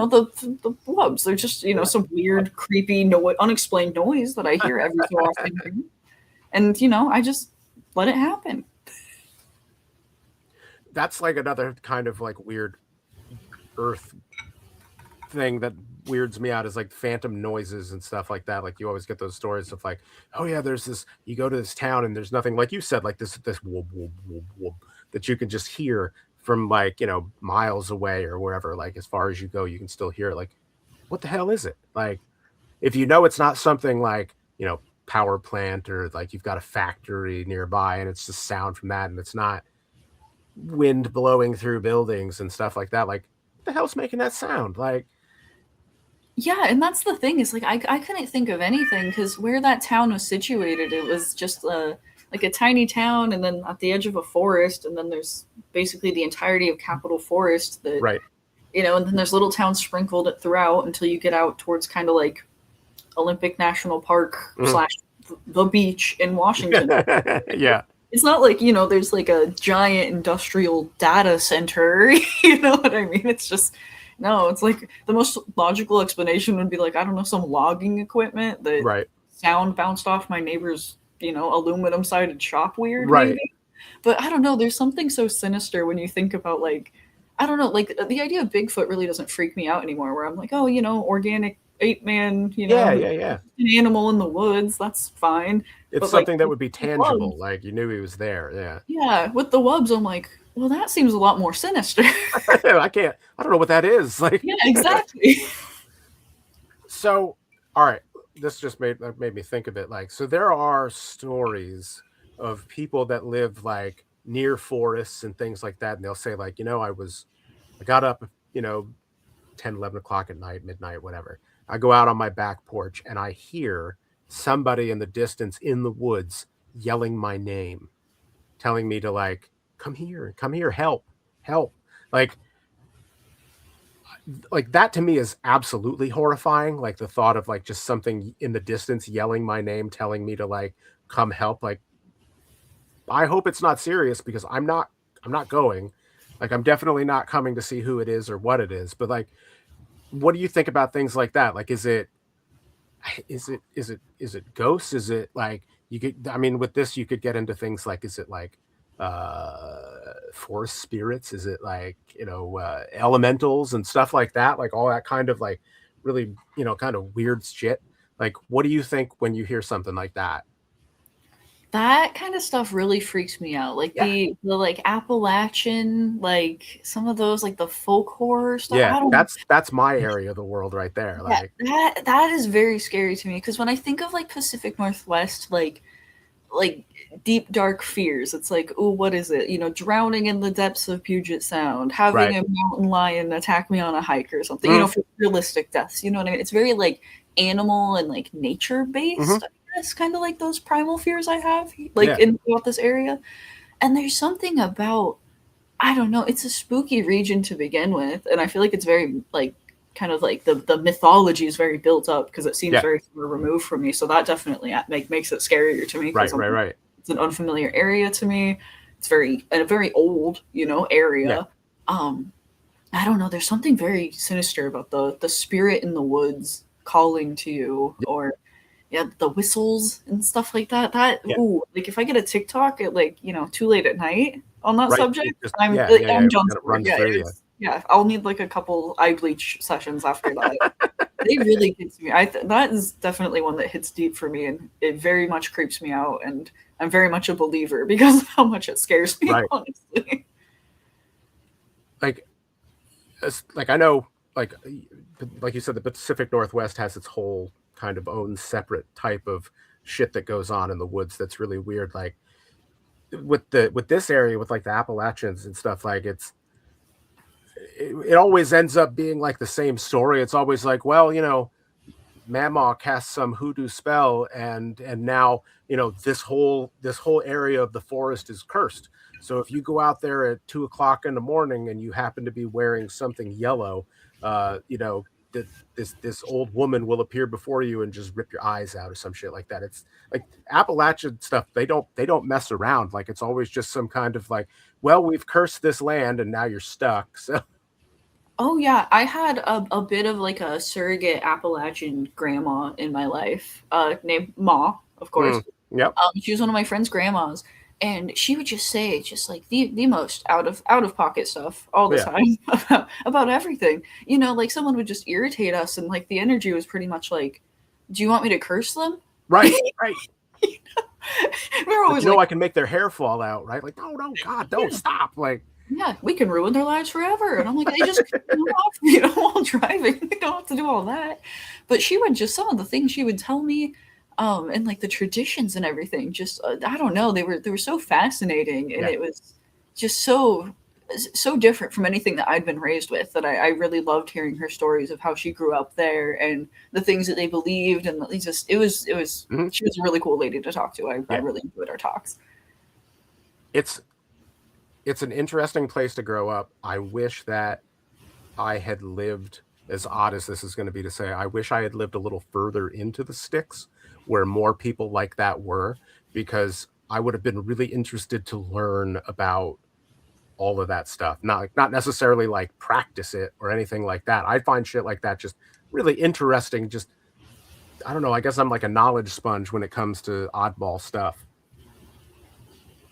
wubs. They're just, some weird, creepy, unexplained noise that I hear every so often. And, I just let it happen.
That's like another kind of like weird earth thing that weirds me out is like phantom noises and stuff like that. Like you always get those stories of like, oh yeah, there's this. You go to this town and there's nothing, like you said, like this whoop, whoop, whoop, whoop, that you can just hear from like miles away or wherever. Like as far as you go, you can still hear it. Like what the hell is it? Like if you know it's not something like power plant or like you've got a factory nearby and it's just sound from that and it's not wind blowing through buildings and stuff like that. Like what the hell's making that sound? Like
Yeah, and that's the thing is like I couldn't think of anything because where that town was situated, it was just like a tiny town, and then at the edge of a forest, and then there's basically the entirety of Capitol Forest that
right.
and then there's little towns sprinkled throughout until you get out towards kind of like Olympic National Park / the beach in Washington.
Yeah.
It's not like there's like a giant industrial data center. You know what I mean? It's just. No, it's like the most logical explanation would be like, I don't know, some logging equipment that sound bounced off my neighbor's, aluminum sided shop weird.
Right.
Maybe. But I don't know. There's something so sinister when you think about like, I don't know, like the idea of Bigfoot really doesn't freak me out anymore where I'm like, oh, organic ape man,
yeah.
an animal in the woods. That's fine.
It's
but
something
like,
that would be tangible. Wubs, like you knew he was there. Yeah.
Yeah. With the wubs, I'm like, well, that seems a lot more sinister.
I don't know what that is. Like,
yeah, exactly.
So, all right, this just made me think of it. Like, so there are stories of people that live like near forests and things like that. And they'll say like, I got up, 10, 11 o'clock at night, midnight, whatever. I go out on my back porch and I hear somebody in the distance in the woods yelling my name, telling me to like, come here, help. Like that to me is absolutely horrifying. Like the thought of like just something in the distance yelling my name, telling me to like come help. Like I hope it's not serious because I'm not going. Like I'm definitely not coming to see who it is or what it is. But like, what do you think about things like that? Like, is it ghosts? Is it like with this you could get into things like, is it like forest spirits? Is it like elementals and stuff like that? Like all that kind of like really kind of weird shit. Like what do you think when you hear something like that?
That kind of stuff really freaks me out. Like the like Appalachian, like some of those like the folk horror stuff.
Yeah, that's my area of the world right there. Like
that is very scary to me because when I think of like Pacific Northwest, like deep dark fears, it's like, oh, what is it? Drowning in the depths of Puget Sound, having a mountain lion attack me on a hike or something. For realistic deaths. You know what I mean? It's very like animal and like nature based. It's kind of like those primal fears I have, like in throughout this area. And there's something about, I don't know, it's a spooky region to begin with, and I feel like it's very like kind of like the mythology is very built up because it seems very far removed from me. So that definitely makes it scarier to me.
Right.
It's an unfamiliar area to me. It's a very old, area. I don't know. There's something very sinister about the spirit in the woods calling to you, or the whistles and stuff like that. Ooh, like if I get a TikTok at like, too late at night on that subject, I'm John. Yeah, I'll need like a couple eye bleach sessions after that. They really get to me. That is definitely one that hits deep for me, and it very much creeps me out, and I'm very much a believer because of how much it scares me, honestly.
Like I know, like you said, the Pacific Northwest has its whole kind of own separate type of shit that goes on in the woods that's really weird. Like with this area, with like the Appalachians and stuff, like it always ends up being like the same story. It's always like, well, Mamaw cast some hoodoo spell and now this whole area of the forest is cursed. So if you go out there at 2 o'clock in the morning and you happen to be wearing something yellow, this old woman will appear before you and just rip your eyes out or some shit like that. It's like Appalachian stuff. They don't mess around. Like it's always just some kind of like, well, we've cursed this land and now you're stuck. So.
Oh yeah, I had a bit of like a surrogate Appalachian grandma in my life, named Ma, of course.
Yep.
She was one of my friend's grandmas, and she would just say just like the most out of pocket stuff all the
Yeah.
time about everything. Like someone would just irritate us, and like the energy was pretty much like, do you want me to curse them?
Right. Right.
We're
Like,
always like,
I can make their hair fall out, right? Like, no, God, don't
yeah,
stop. Like,
yeah, we can ruin their lives forever. And I'm like, they just off, while driving. They don't have to do all that. But she would just, some of the things she would tell me, and like the traditions and everything, just I don't know, they were so fascinating, and
yeah,
it was just so different from anything that I'd been raised with, that I really loved hearing her stories of how she grew up there and the things that they believed. And it was
mhm,
she was a really cool lady to talk to. I
yeah.
really enjoyed our talks.
It's an interesting place to grow up. I wish that I had lived, as odd as this is going to be to say, I wish I had lived a little further into the sticks where more people like that were, because I would have been really interested to learn about all of that stuff. Not necessarily like practice it or anything like that. I find shit like that just really interesting. Just, I don't know, I guess I'm like a knowledge sponge when it comes to oddball stuff.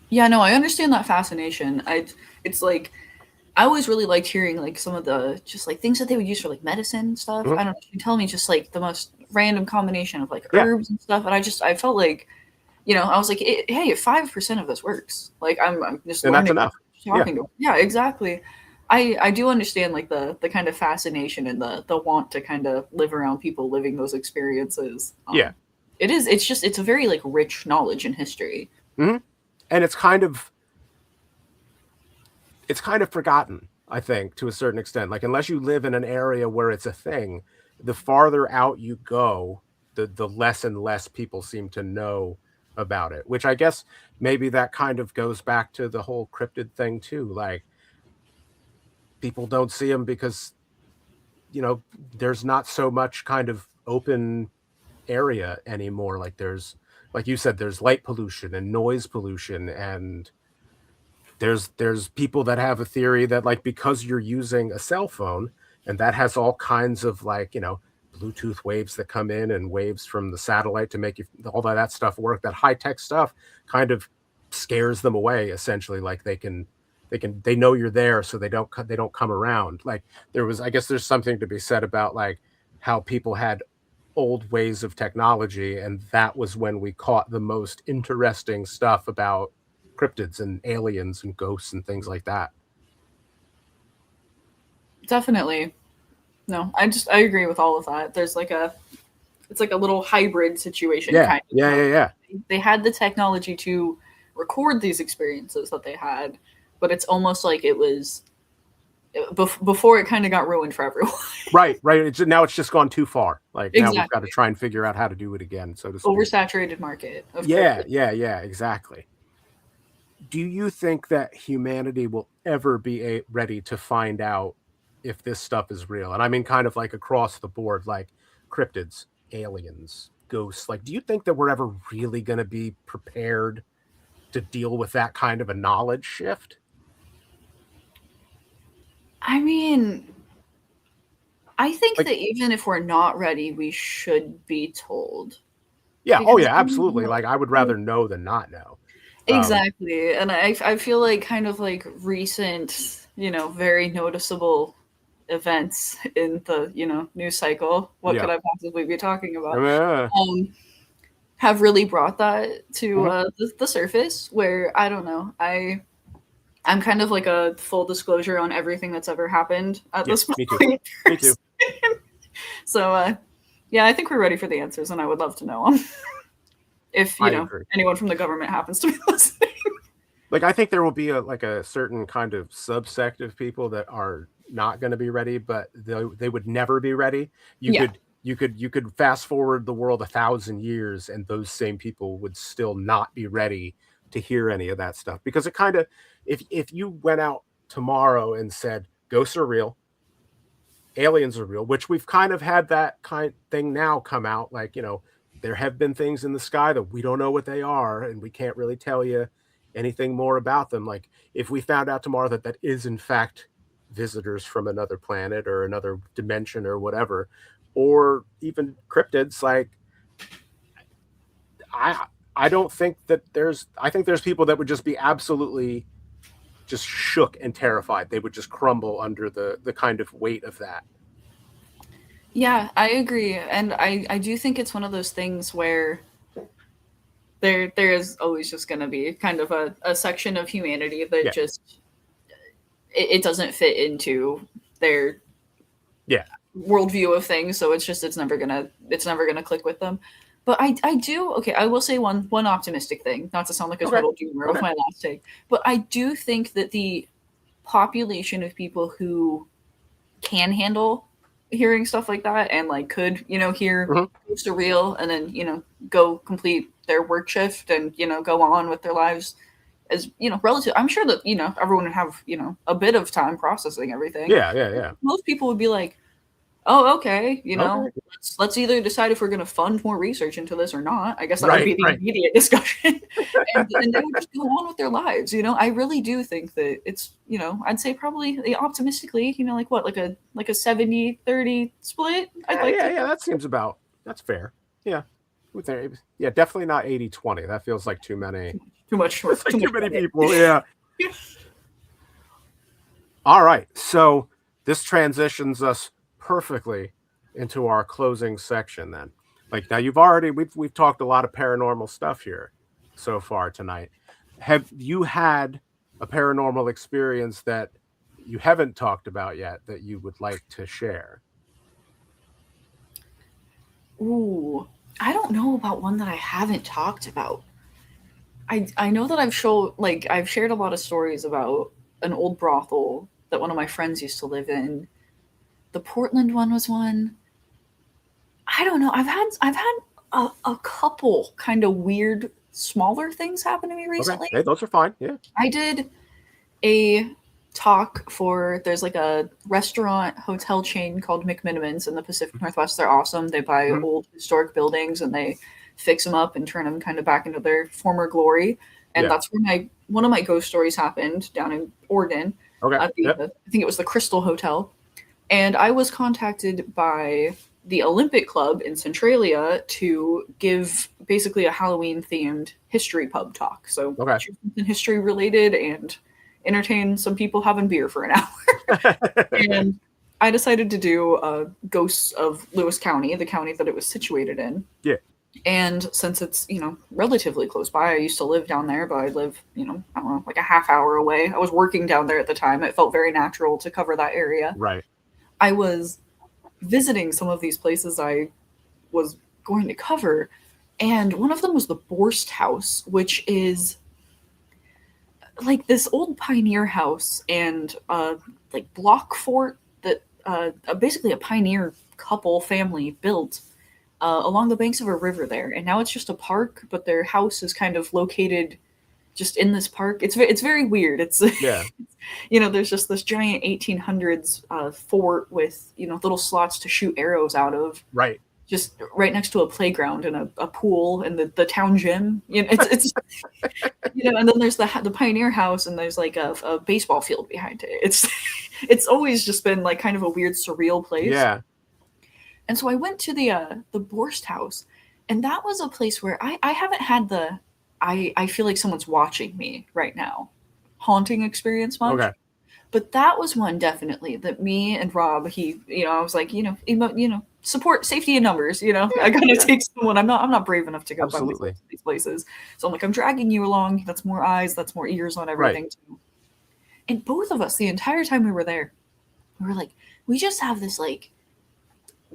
Yeah, no, I understand that fascination. It's like I always really liked hearing like some of the just like things that they would use for like medicine and stuff.
Mhm.
I don't know. You tell me just like the most random combination of like
Yeah.
herbs and stuff, and I felt like, I was like, hey, if 5% of this works, like I'm just
And that's
learning,
enough. Yeah.
talking to. Yeah, exactly. I do understand like the kind of fascination and the want to kind of live around people living those experiences.
Yeah.
It's a very like rich knowledge and history.
Hmm. And it's kind of forgotten, I think, to a certain extent. Like, unless you live in an area where it's a thing, the farther out you go, the less and less people seem to know about it. Which I guess maybe that kind of goes back to the whole cryptid thing too. Like, people don't see them because, there's not so much kind of open area anymore. Like, like you said, there's light pollution and noise pollution, and there's people that have a theory that, like, because you're using a cell phone and that has all kinds of, like, Bluetooth waves that come in and waves from the satellite to make all that stuff work, that high-tech stuff kind of scares them away, essentially. Like, they know you're there, so they don't come around. Like, I guess there's something to be said about, like, how people had old ways of technology, and that was when we caught the most interesting stuff about cryptids and aliens and ghosts and things like that.
Definitely. No, I agree with all of that. It's like a little hybrid situation,
Yeah,
kind
yeah,
of.
yeah, yeah.
They had the technology to record these experiences that they had, but it's almost like it was before it kind of got ruined for everyone.
Right, right. Now it's just gone too far. Like, now we've got to
Exactly.
try and figure out how to do it again, so to speak.
Oversaturated market of
Yeah,
cryptids.
yeah, yeah, exactly. Do you think that humanity will ever be ready to find out if this stuff is real? And I mean, kind of like across the board, like cryptids, aliens, ghosts. Like, do you think that we're ever really going to be prepared to deal with that kind of a knowledge shift?
I mean, I think
Like,
that even if we're not ready, we should be told.
yeah, oh
Because
yeah, absolutely. Like, I would rather know than not know. Um,
exactly. And I feel like kind of like recent, very noticeable events in the, news cycle. What
yeah,
could I possibly be talking about?
yeah,
Um, have really brought that to
mhm.
the surface, where I don't know. I'm kind of like a full disclosure on everything that's ever happened at
Yeah,
this
me too.
point.
Me too.
So yeah, I think we're ready for the answers, and I would love to know them. If
I agree.
anyone from the government happens to be listening.
Like, I think there will be a certain kind of subsect of people that are not going to be ready, but they would never be ready. You
Yeah.
could you could fast forward the world 1,000 years, and those same people would still not be ready to hear any of that stuff, because it kind of, if you went out tomorrow and said ghosts are real, aliens are real, which we've kind of had that kind thing now come out, like, there have been things in the sky that we don't know what they are, and we can't really tell you anything more about them. Like, if we found out tomorrow that that is in fact visitors from another planet or another dimension or whatever, or even cryptids, like, I I don't think that I think there's people that would just be absolutely just shook and terrified. They would just crumble under the kind of weight of that.
Yeah, I agree. And I do think it's one of those things where there is always just going to be kind of a section of humanity that just it doesn't fit into their worldview of things, so it's never gonna click with them. But I do, okay, I will say one optimistic thing, not to sound like a total doomer of my last take, but I do think that the population of people who can handle hearing stuff like that and like could hear surreal and then go complete their work shift and go on with their lives as relative. I'm sure that everyone would have a bit of time processing everything. Most people would be like, oh, okay, let's either decide if we're going to fund more research into this or not. I guess that would be the immediate discussion. and they would just go on with their lives. I really do think that it's, I'd say probably optimistically, like what, like a 70-30 split.
That seems that's fair. Yeah. Yeah, definitely not 80-20. That feels like too many.
Too much.
Too many people. Yeah. All right. So this transitions us perfectly into our closing section then. Like now we've talked a lot of paranormal stuff here so far tonight. Have you had a paranormal experience that you haven't talked about yet that you would like to share?
Ooh, I don't know about one that I haven't talked about. I know that I've shared a lot of stories about an old brothel that one of my friends used to live in. The Portland one was one. I don't know. I've had a couple kind of weird, smaller things happen to me recently.
Okay. Hey, those are fine. Yeah.
I did a talk there's like a restaurant hotel chain called McMinimans in the Pacific Northwest. They're awesome. They buy old historic buildings and they fix them up and turn them kind of back into their former glory. And that's where one of my ghost stories happened down in Oregon.
Okay.
I think it was the Crystal Hotel. And I was contacted by the Olympic Club in Centralia to give basically a Halloween-themed history pub talk. So something history related and entertain some people having beer for an hour. And I decided to do Ghosts of Lewis County, the county that it was situated in.
Yeah.
And since it's, relatively close by, I used to live down there, but I live, I don't know, like a half hour away. I was working down there at the time. It felt very natural to cover that area.
Right.
I was visiting some of these places I was going to cover, and one of them was the Borst House, which is like this old pioneer house and like block fort that basically a pioneer couple family built along the banks of a river there, and now it's just a park, but their house is kind of located just in this park. It's very weird. It's there's just this giant 1800s fort with little slots to shoot arrows out of.
Right.
Just right next to a playground and a pool and the town gym. It's and then there's the Pioneer House and there's like a baseball field behind it. It's always just been like kind of a weird surreal place.
Yeah.
And so I went to the Borst House, and that was a place where I haven't had the I feel like someone's watching me right now haunting experience much.
Okay.
But that was one definitely that me and Rob, I was like, support safety in numbers, I gotta take someone. I'm not brave enough to go by myself to these places. So I'm like, I'm dragging you along. That's more eyes, that's more ears on everything too. And both of us, the entire time we were there, we were like, we just have this like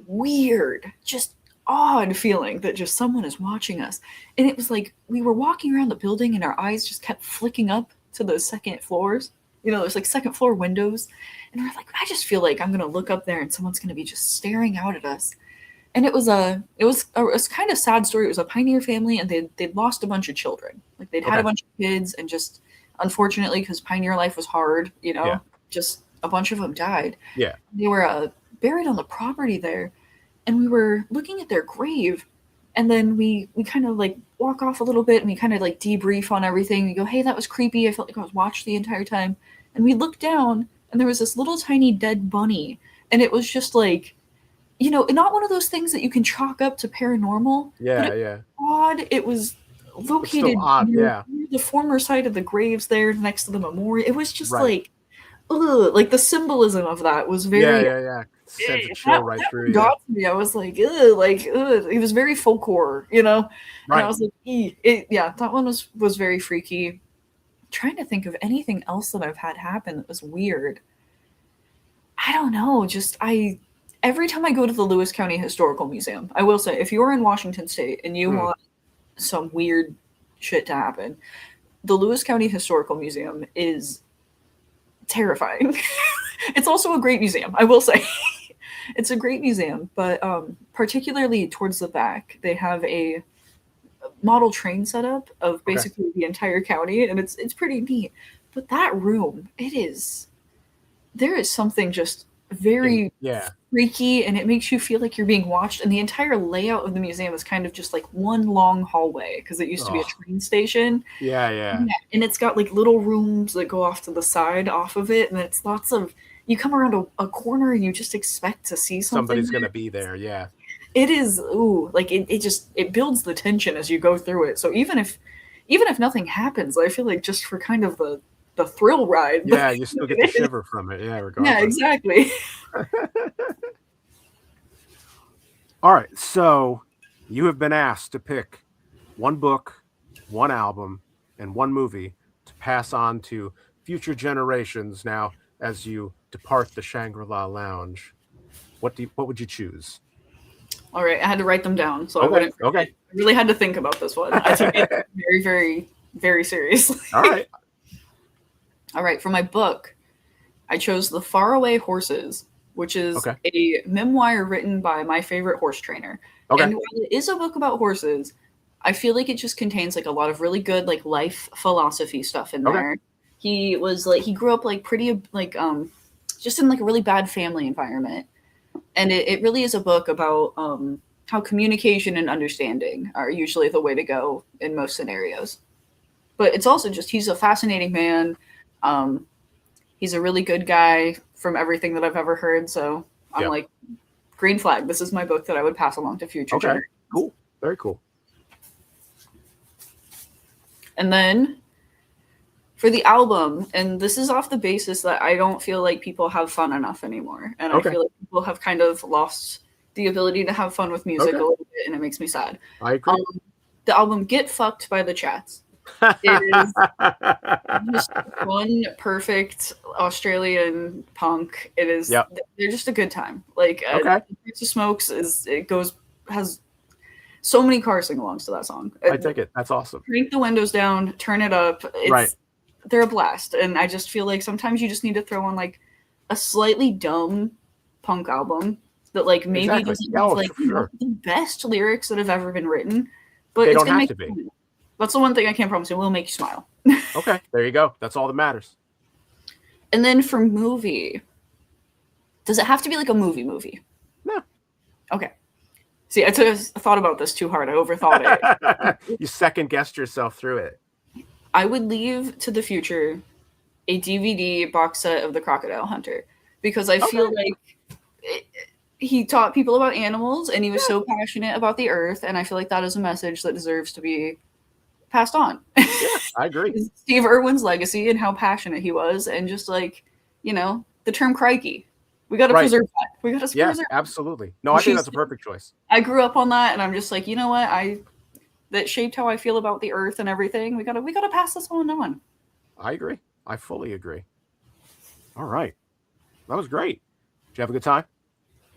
weird, just odd feeling that just someone is watching us. And it was like we were walking around the building and our eyes just kept flicking up to those second floors. There's like second floor windows. And we're like, I just feel like I'm going to look up there and someone's going to be just staring out at us. And it was kind of sad story. It was a pioneer family and they'd lost a bunch of children. Like they'd had a bunch of kids and just unfortunately, because pioneer life was hard, just a bunch of them died.
Yeah.
They were buried on the property there. And we were looking at their grave, and then we kind of like walk off a little bit and we kind of like debrief on everything. We go, hey, that was creepy. I felt like I was watched the entire time. And we looked down and there was this little tiny dead bunny. And it was just like, not one of those things that you can chalk up to paranormal.
Yeah, yeah.
Odd. It was located
odd,
near
yeah.
the former site of the graves there next to the memorial. It was just
Right.
like, ugh, like the symbolism of that was
Yeah,
very
yeah, yeah. Sends a chill
that
right through
one
you.
got to me. I was like, ugh. It was very folk horror, you know? And I
Right.
was like, yeah, that one was very freaky. Trying to think of anything else that I've had happen that was weird. I don't know. Just every time I go to the Lewis County Historical Museum, I will say, if you're in Washington State and you want some weird shit to happen, the Lewis County Historical Museum is terrifying. It's also a great museum, I will say. It's a great museum, but particularly towards the back, they have a model train setup of
Okay.
basically the entire county, and it's pretty neat. But that room, there is something just very
Yeah.
freaky, and it makes you feel like you're being watched. And the entire layout of the museum is kind of just like one long hallway because it used to be a
Oh,
train station.
yeah, yeah.
Yeah, and it's got like little rooms that go off to the side off of it, and it's lots of you come around a corner and you just expect to see something
Somebody's
there.
gonna be there. Yeah.
It is ooh, like it just it builds the tension as you go through it. So even if nothing happens, I feel like just for kind of the thrill ride.
Yeah, you still get the
It is.
shiver from it. Yeah,
Yeah,
regardless.
exactly.
All right. So you have been asked to pick one book, one album, and one movie to pass on to future generations now as you depart the Shangri-La Lounge. What would you choose?
All right, I had to write them down so I
Okay.
wouldn't
Okay.
forget. I really had to think about this one. I took it very, very, very seriously.
All right.
All right, for my book, I chose The Faraway Horses, which is
Okay.
a memoir written by my favorite horse trainer.
Okay.
And while it is a book about horses, I feel like it just contains like a lot of really good like life philosophy stuff in
Okay.
there. He grew up like pretty like just in like a really bad family environment. And it really is a book about how communication and understanding are usually the way to go in most scenarios. But it's also just he's a fascinating man. Um, he's a really good guy from everything that I've ever heard. So I'm
Yeah.
like, green flag. This is my book that I would pass along to future
Okay.
generations.
Cool. Very cool.
And then for the album, and this is off the basis that I don't feel like people have fun enough anymore. And
Okay.
I feel like people have kind of lost the ability to have fun with music
Okay.
a little bit, and it makes me sad.
I agree.
The album Get Fucked by the Chats. It is just one perfect Australian punk. It is
Yep.
they're just a good time. Like
Okay.
Pizza Smokes has so many car sing-alongs to that song.
I take it. That's awesome.
Crank the windows down, turn it up.
Right.
They're a blast. And I just feel like sometimes you just need to throw on like a slightly dumb punk album that like maybe
Exactly.
doesn't
Yeah,
have
oh,
like
sure.
the best lyrics that have ever been written. But
They
it's
don't
gonna
have
make
to be.
you smile. That's the one thing I can't promise you. It will make you smile.
Okay. There you go. That's all that matters.
And then for movie, does it have to be like a movie?
No.
Okay. See, I thought about this too hard. I overthought it.
You second guessed yourself through it.
I would leave to the future a DVD box set of The Crocodile Hunter because I feel like he taught people about animals and he was so passionate about the earth, and I feel like that is a message that deserves to be passed on.
Yeah, I agree.
Steve Irwin's legacy and how passionate he was, and just like, the term crikey. We got to preserve that. We got to
Yeah,
preserve
absolutely. No, I think that's a perfect choice.
I grew up on that, and I'm just like, you know what? That shaped how I feel about the earth and everything. We gotta pass this on.
I agree. I fully agree. All right. That was great. Did you have a good time?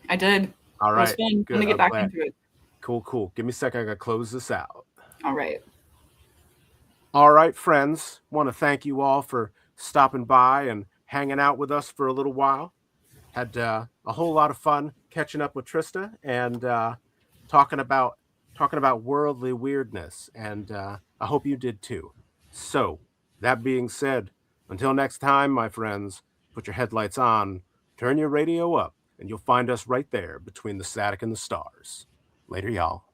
I did.
All right.
It was fun.
Good.
I'm gonna get
I'm
back
glad.
into it.
Cool. Give me a second. I gotta close this out.
All right.
All right, friends. Want to thank you all for stopping by and hanging out with us for a little while. Had a whole lot of fun catching up with Trista and talking about worldly weirdness, and I hope you did too. So, that being said, until next time, my friends, put your headlights on, turn your radio up, and you'll find us right there between the static and the stars. Later, y'all.